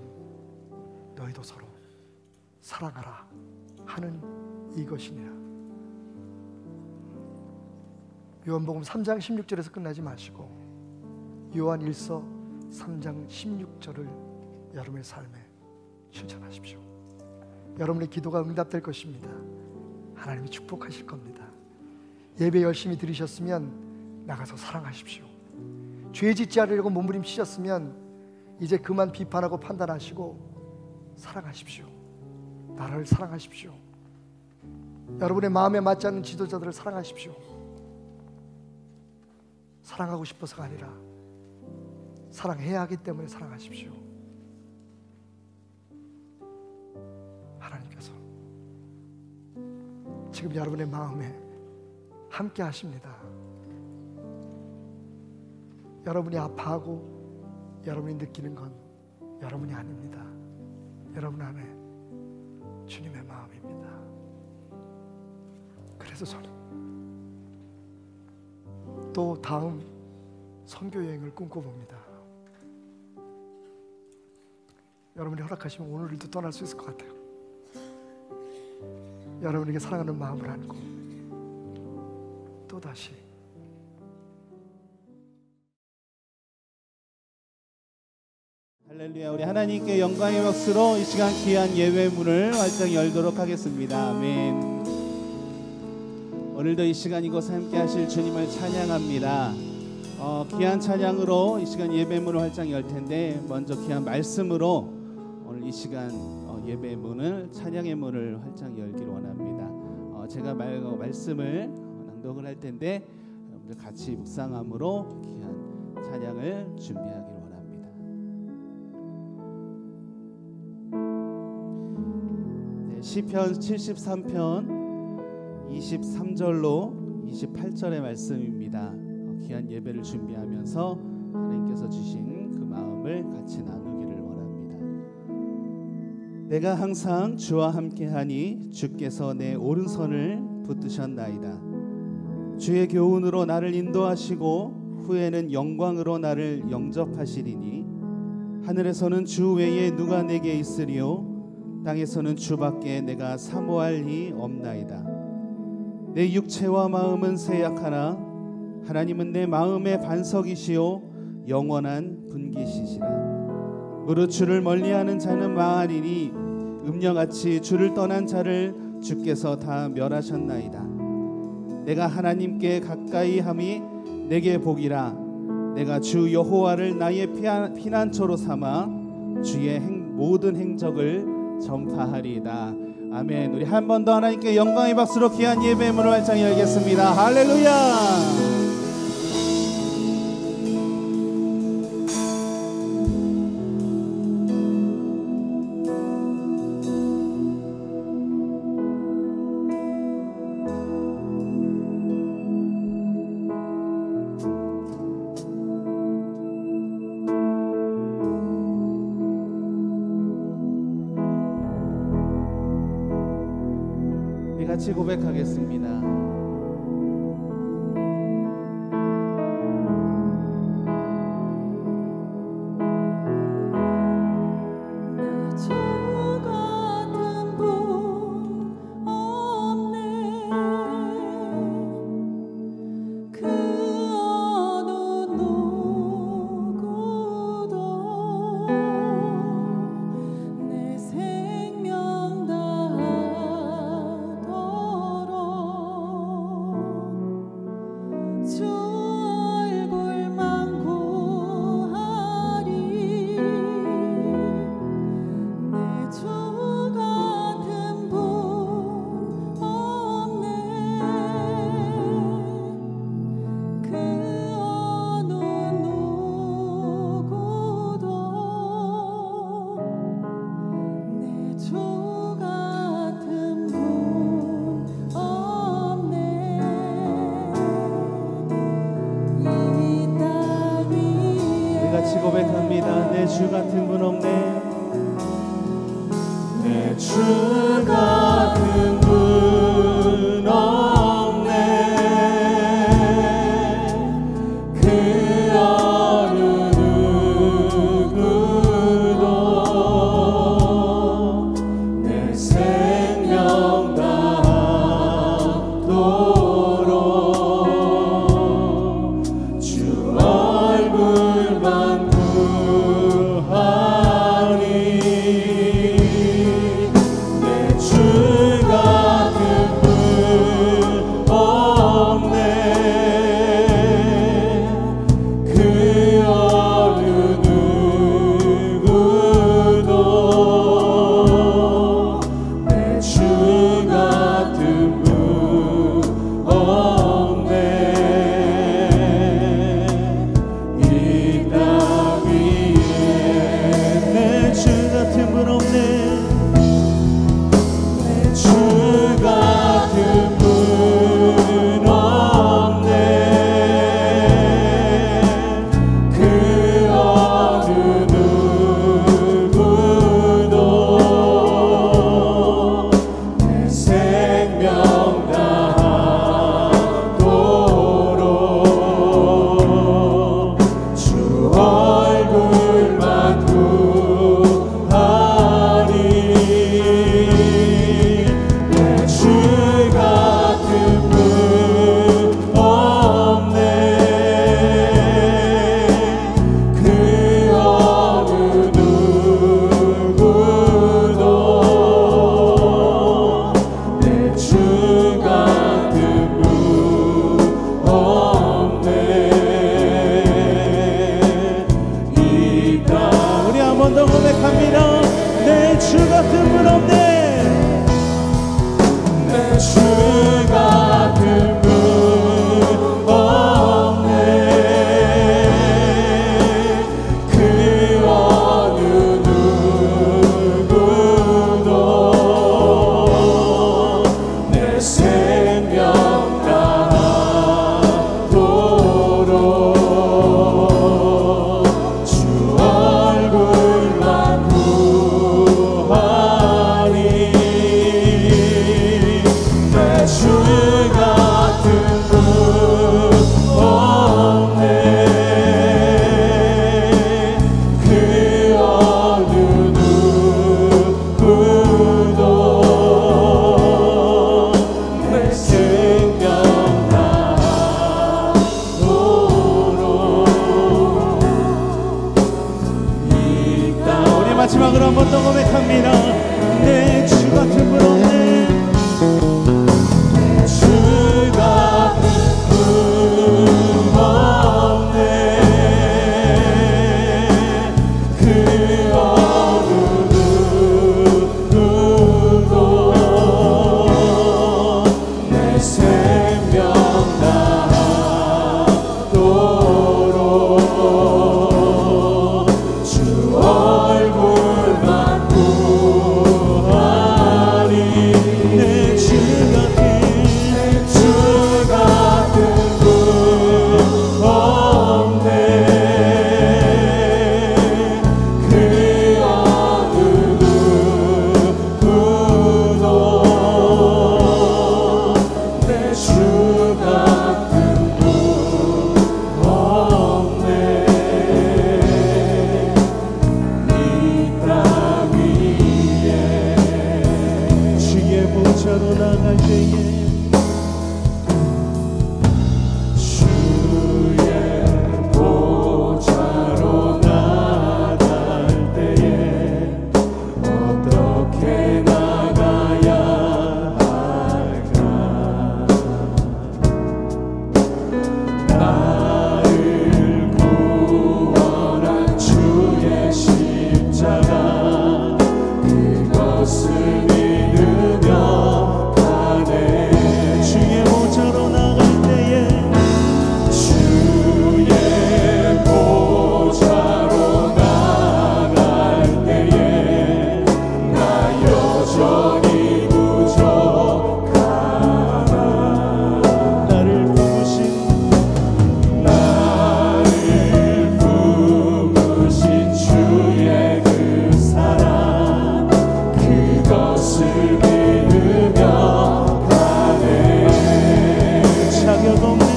너희도 서로 사랑하라 하는 이것이니라. 요한복음 3장 16절에서 끝나지 마시고 요한 1서 3장 16절을 여러분의 삶에 실천하십시오. 여러분의 기도가 응답될 것입니다. 하나님이 축복하실 겁니다. 예배 열심히 드리셨으면 나가서 사랑하십시오. 죄 짓지 않으려고 몸부림치셨으면 이제 그만 비판하고 판단하시고 사랑하십시오. 나라를 사랑하십시오. 여러분의 마음에 맞지 않는 지도자들을 사랑하십시오. 사랑하고 싶어서가 아니라 사랑해야 하기 때문에 사랑하십시오. 하나님께서 지금 여러분의 마음에 함께 하십니다. 여러분이 아파하고 여러분이 느끼는 건 여러분이 아닙니다. 여러분 안에 주님의 마음입니다. 그래서 저는 또 다음 선교 여행을 꿈꿔봅니다. 여러분이 허락하시면 오늘도 떠날 수 있을 것 같아요. 여러분에게 사랑하는 마음을 안고 또다시 할렐루야. 우리 하나님께 영광의 박수로 이 시간 귀한 예배문을 활짝 열도록 하겠습니다. 아멘. 오늘도 이 시간 이곳에 함께 하실 주님을 찬양합니다. 귀한 찬양으로 이 시간 예배문을 활짝 열 텐데, 먼저 귀한 말씀으로 오늘 이 시간 예배문을, 찬양의 문을 활짝 열기를 원합니다. 제가 말씀을 낭독을 할 텐데 여러분들 같이 묵상함으로 귀한 찬양을 준비하기를 원합니다. 네, 시편 73편 23절로 28절의 말씀입니다. 귀한 예배를 준비하면서 하나님께서 주신 그 마음을 같이 나누기를 원합니다. 내가 항상 주와 함께하니 주께서 내 오른손을 붙드셨나이다. 주의 교훈으로 나를 인도하시고 후에는 영광으로 나를 영접하시리니 하늘에서는 주 외에 누가 내게 있으리요 땅에서는 주밖에 내가 사모할 리 없나이다. 내 육체와 마음은 쇠약하나 하나님은 내 마음의 반석이시요 영원한 분깃이시라. 무릇 주를 멀리하는 자는 망하리니 음녀같이 주를 떠난 자를 주께서 다 멸하셨나이다. 내가 하나님께 가까이 함이 내게 복이라. 내가 주 여호와를 나의 피난처로 삼아 주의 모든 행적을 전파하리이다. 아멘. 우리 한 번 더 하나님께 영광의 박수로 귀한 예배문을 활짝 열겠습니다. 할렐루야. 같이 고백하겠습니다. 고백합니다. 내 주 같은 분 없네. 내 주 같은 분 없네. 그 어느 누구도 내 생명 다하도록 주 얼굴만 구하니 내 주가 번 더 고백합니다. 내 주 같은 분 없네. 내 주 같은 분 없네. 그 어느 누구도 내 생명 다하도록 주 얼굴만 구하니. 내 주 같은 분 없네. 그 어느 누구도 내 생명 다하도록 있다. 우리 마지막으로 한 번 더 고백합니다. 내 주 같은 분 없네. 주 같은 분 없네. 그 어느 누구도 내 생명 다하도록 주 얼굴만 구하니. 내 주 같은 분 없네. 그 어느 누구도 내 주 같은 분 없네. 이 땅 위에 주의 보좌로 나갈 때에 주의 보좌로 나갈 때에 어떻게 나가야 할까? 나를 구원한 주의 십자가 그것을 믿으며 가네. 주의 보좌로 나갈 때에 주의 보좌로 나갈 때에 나 여전히 부족하나. 나를 품으신 주의 그 사랑 그것을 믿으며 가네. 자격 없는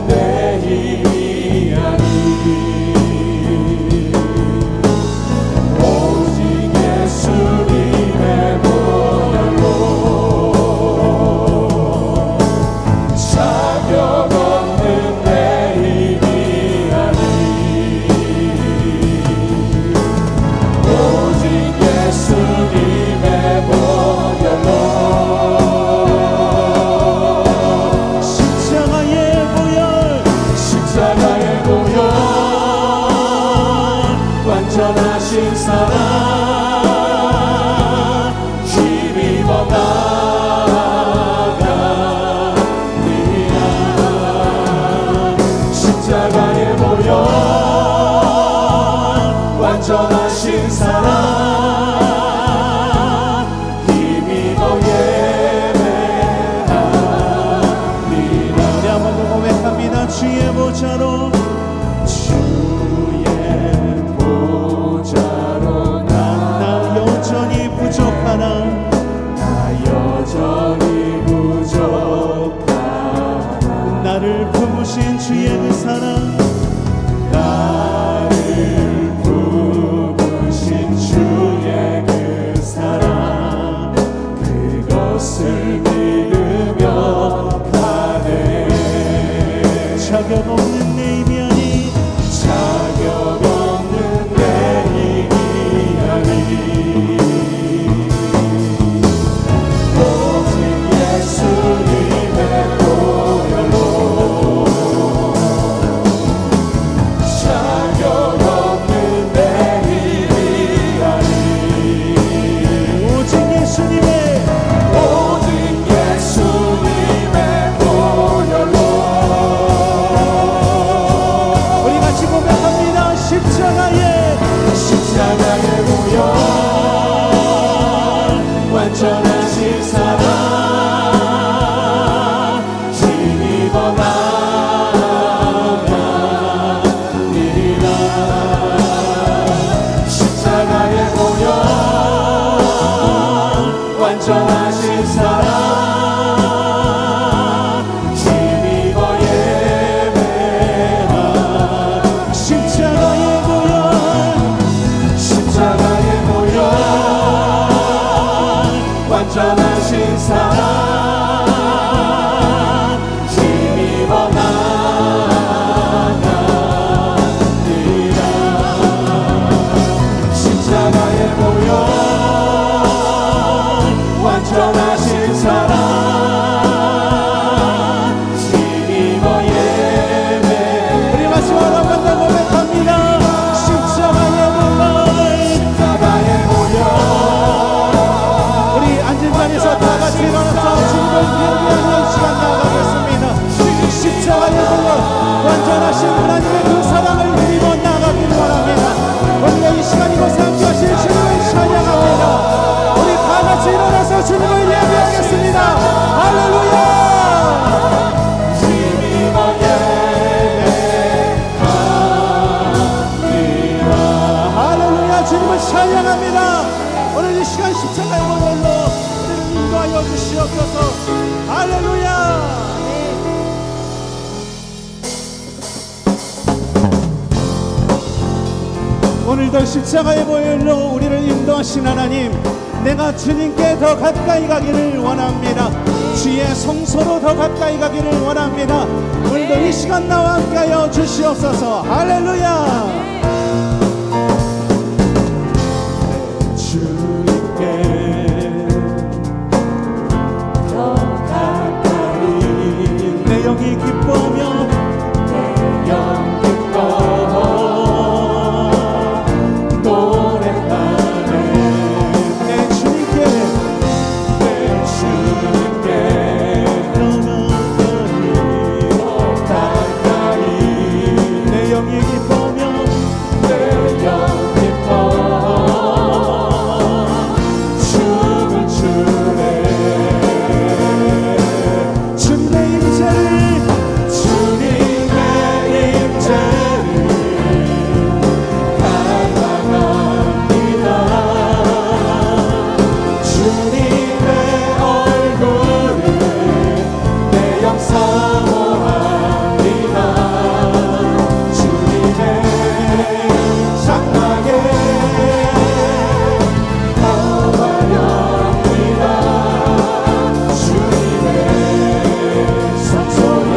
내 힘이 아니 오직 예수님의 보혈로 자격 없는 내 힘이 아니 오직 예수님의 보혈로 십자가의 보혈 완전하신 사랑 힘입어 나가리라. 십자가의 보혈 완전하신 사랑 힘입어 예배하리라. 우리 한번 더 고백합니다. 주의 보좌로 나 여전히 부족하나. 나를 품으신 주의 그 사랑 나를 품으신 주의 그 사랑 그것을 믿으며 가네. 자격 없는 내 힘이 아니 완전하신 사랑 힘입어 나아가리라. 십자가의 보혈 완전하신 사랑 힘입어 예배. 우리 마지막으로 한 번 더 고백합니다. 십자가의 보혈. 우리 앉은 자리에서 다 같이 일어나서 주님을 예배하는 시간 나가겠습니다. 십자가의 보혈 완전하신 하나님의 그 사랑을 힘입어 나가기를 원합니다. 오늘 이 시간 이곳에 함께 하실 주님을 찬양합니다. 우리 다 같이 일어나서 주님을 예배하겠습니다. 할렐루야. 힘입어 예배합니다. 할렐루야. 주님을 찬양합니다. 오늘 이 시간 십자가의 보혈로 우리를 인도하여 주시옵소서. 할렐루야. 오늘도 십자가의 보혈로 우리를 인도하신 하나님, 내가 주님께 더 가까이 가기를 원합니다. 주의 성소로 더 가까이 가기를 원합니다. 오늘도 이 시간 나와 함께하여 주시옵소서. 할렐루야. 내 영이 기뻐하며 내 영 기뻐 노래하네. 내 주님께 더 가까이 내 영이 기뻐하며 내 영 기뻐 춤을 추네. 주님의 임재를 갈망합니다. 주님의 얼굴을 내 영 사모합니다. 주님의 장막에 거하렵니다. 주님의 성소에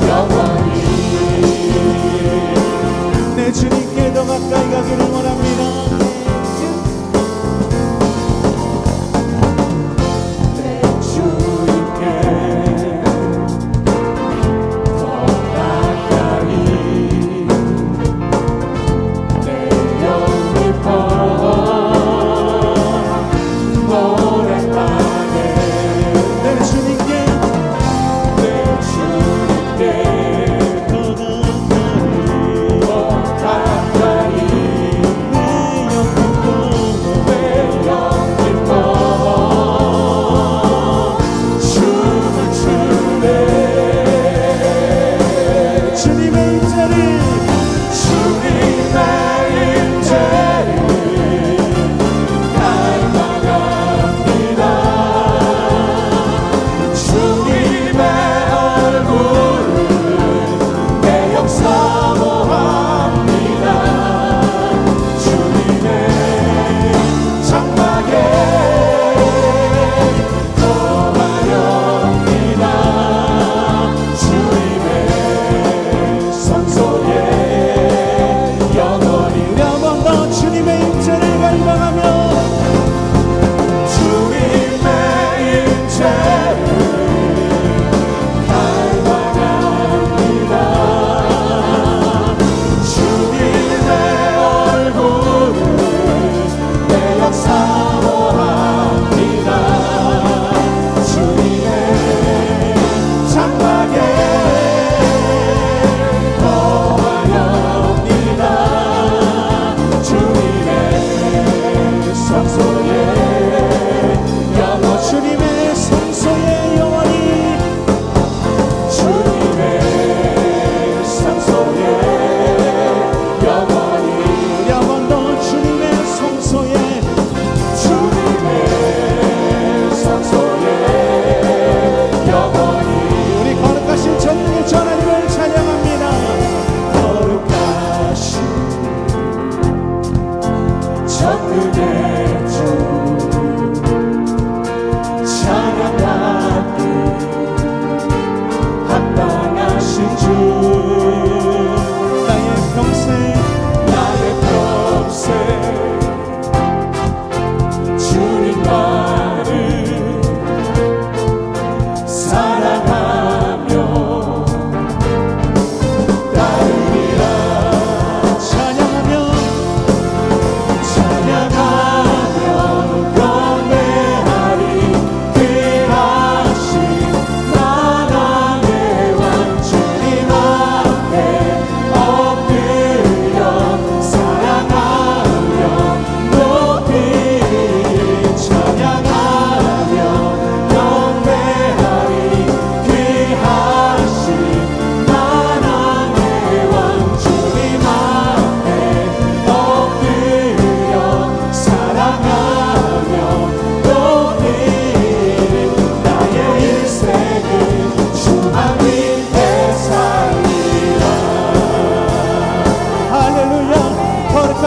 영원히 내 주님께 더 가까이 가기를 원합니다. 내 주님께 더 가까이 내 영 기뻐 노래하네. 내 주님께 더 가까이 내 영 기뻐 춤을 추네. 주님의 임재를 갈망합니다. 주님의 얼굴을 내 영 사모합니다. 주님의 장막에 거하렵니다. 주님의 성소에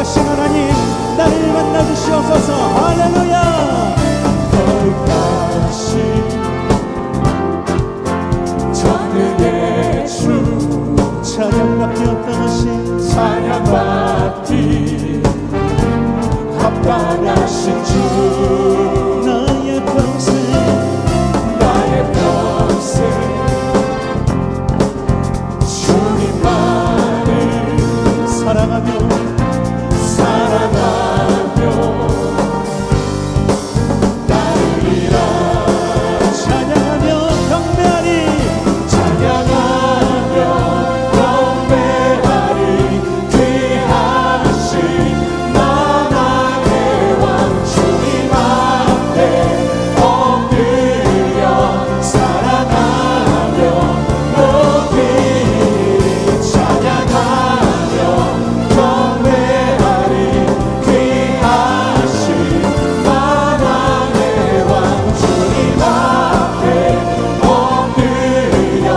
거룩하신 하나님 나를 만나 주시옵소서. 할렐루야. 거룩하신 전능의 주 찬양받기 합당하신 찬양받기 합당하신 주 나의 평생 주님만을 사랑하며 따르리라. 찬양하며 경배하리 귀하신 만왕의 왕 주님 앞에 엎드려 사랑하며 높이 찬양하며 경배하리. 귀하신 만왕의 왕 주님 앞에 엎드려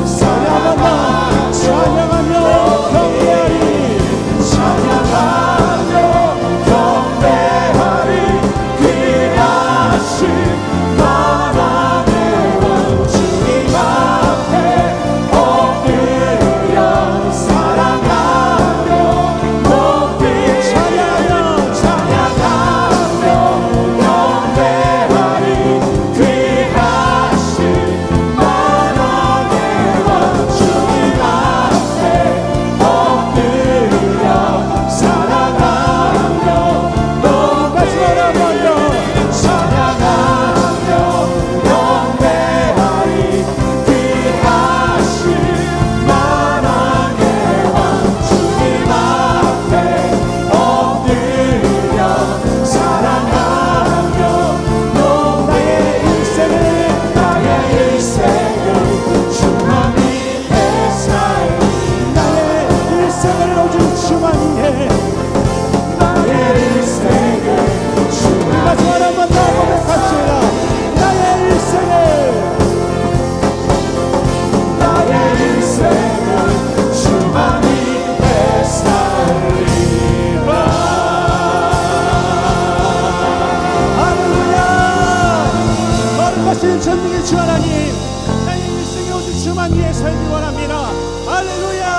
사랑하며 찬양하며 경배하리 찬양하며 경배하리. 귀하신 만왕의 왕 주님 앞에 엎드려 사랑하며 높이 찬양하며 경배하리. 귀하신 만왕의 왕 주님 앞에 엎드려 사랑하며 높이 찬양하며 경배하리. 귀하신 만왕의 왕 주님 앞에 엎드려 사랑하며 나의 일생을 주만이의 삶 나의 일생을 오직 주만 위해 나의 일생을 마지막 한번 더 고백합시다. 나의 일생을 주만이 살리라. 할렐루야. 거룩하신 전능의 주 하나님 나의 일생을 오직 주만 위해 살기 원합니다. 할렐루야.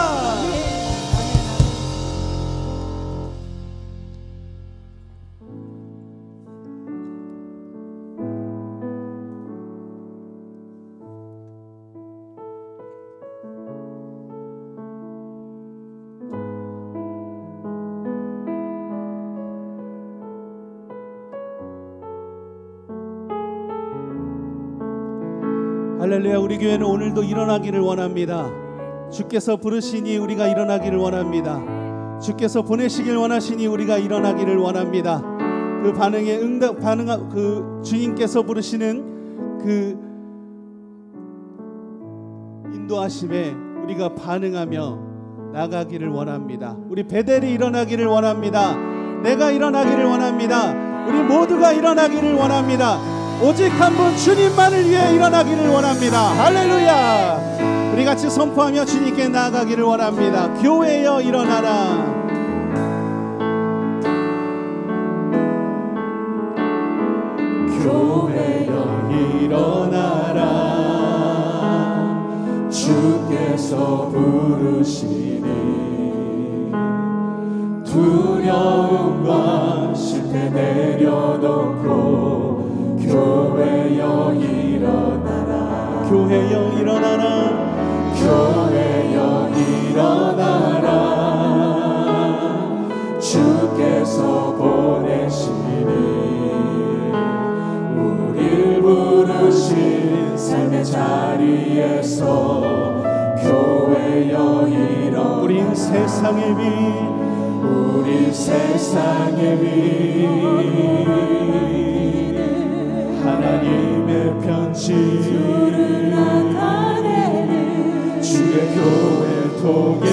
할렐루야. 우리 교회는 오늘도 일어나기를 원합니다. 주께서 부르시니 우리가 일어나기를 원합니다. 주께서 보내시길 원하시니 우리가 일어나기를 원합니다. 그 반응에 그 주님께서 부르시는 그 인도하심에 우리가 반응하며 나가기를 원합니다. 우리 베델이 일어나기를 원합니다. 내가 일어나기를 원합니다. 우리 모두가 일어나기를 원합니다. 오직 한 분 주님만을 위해 일어나기를 원합니다. 할렐루야. 우리 같이 선포하며 주님께 나아가기를 원합니다. 교회여 일어나라. 교회여 일어나라. 주께서 부르시니 두려움과 실패 내려놓고 교회여 일어나라. 교회여 일어나라. 교회여 일어나라. 주께서 보내시니 우릴 부르신 삶의 자리에서 교회여 일어나라. 우린 세상의 빛, 우리 세상의 빛 하나님의 편지 주의 교회를 통해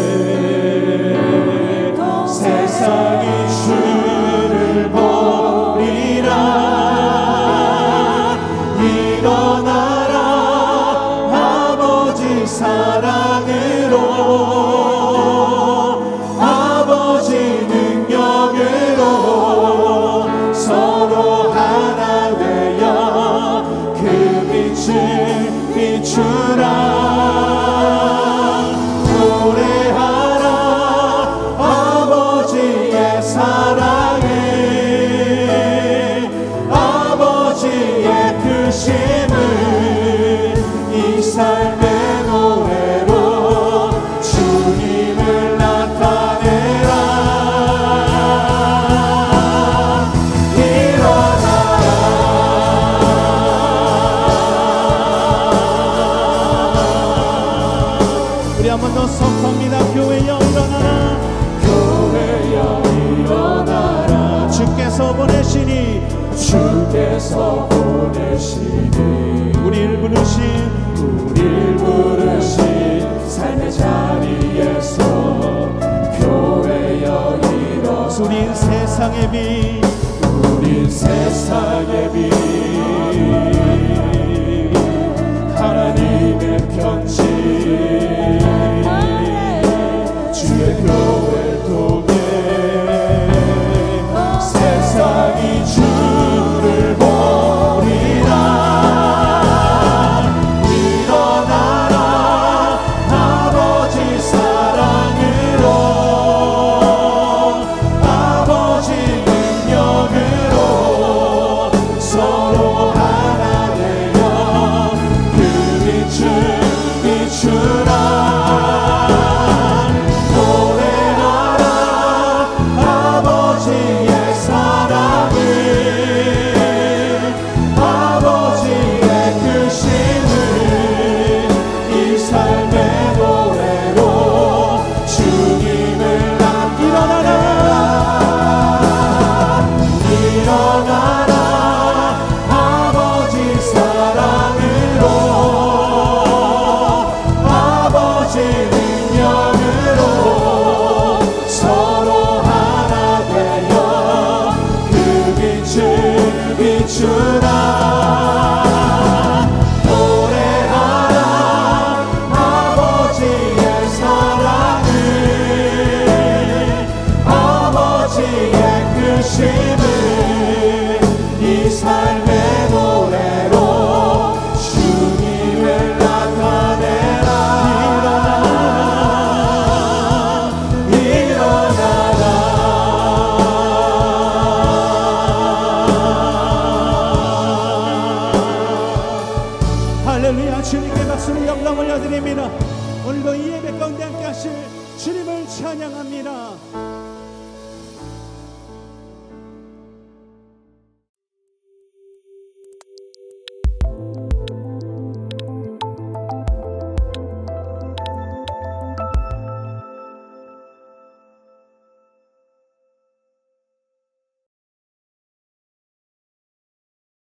세상이 주를 보리라. 일어나라 아버지 사랑으로 아버지 능력 노래하라 아버지의 사랑을 아버지의 크심을 이 삶의 노래로 주님을 나타내라 우리 한 번 더 선포합니다. 교회여 일어나라 교회여 일어나라 주께서 보내시니 우리를 부르신 삶의 자리에서 교회여 일어나 우린 세상의 빛 우린 세상의 빛 하나님의 편지 주의 교회를 통해 세상이 주를 보리라 일어나라 아버지 사랑으로 아버지 능력으로 서로 하나 되어 그 빛을 비추라 노래하라 아버지의 사랑을 아버지의 크심을 이 삶의 노래로 주님을 일어나라 일어나라 아버지 사랑으로 아버지 능력으로 서로 하나 되어 그 빛을 비추라 노래하라 아버지의 사랑을 아버지의 크심을 이 삶의 노래로 주님을 나타내라 일어나라 할렐루야 주님께 박수를 영광 올려드립니다. 오늘도 이 예배 가운데 함께 하실 주님을 찬양합니다.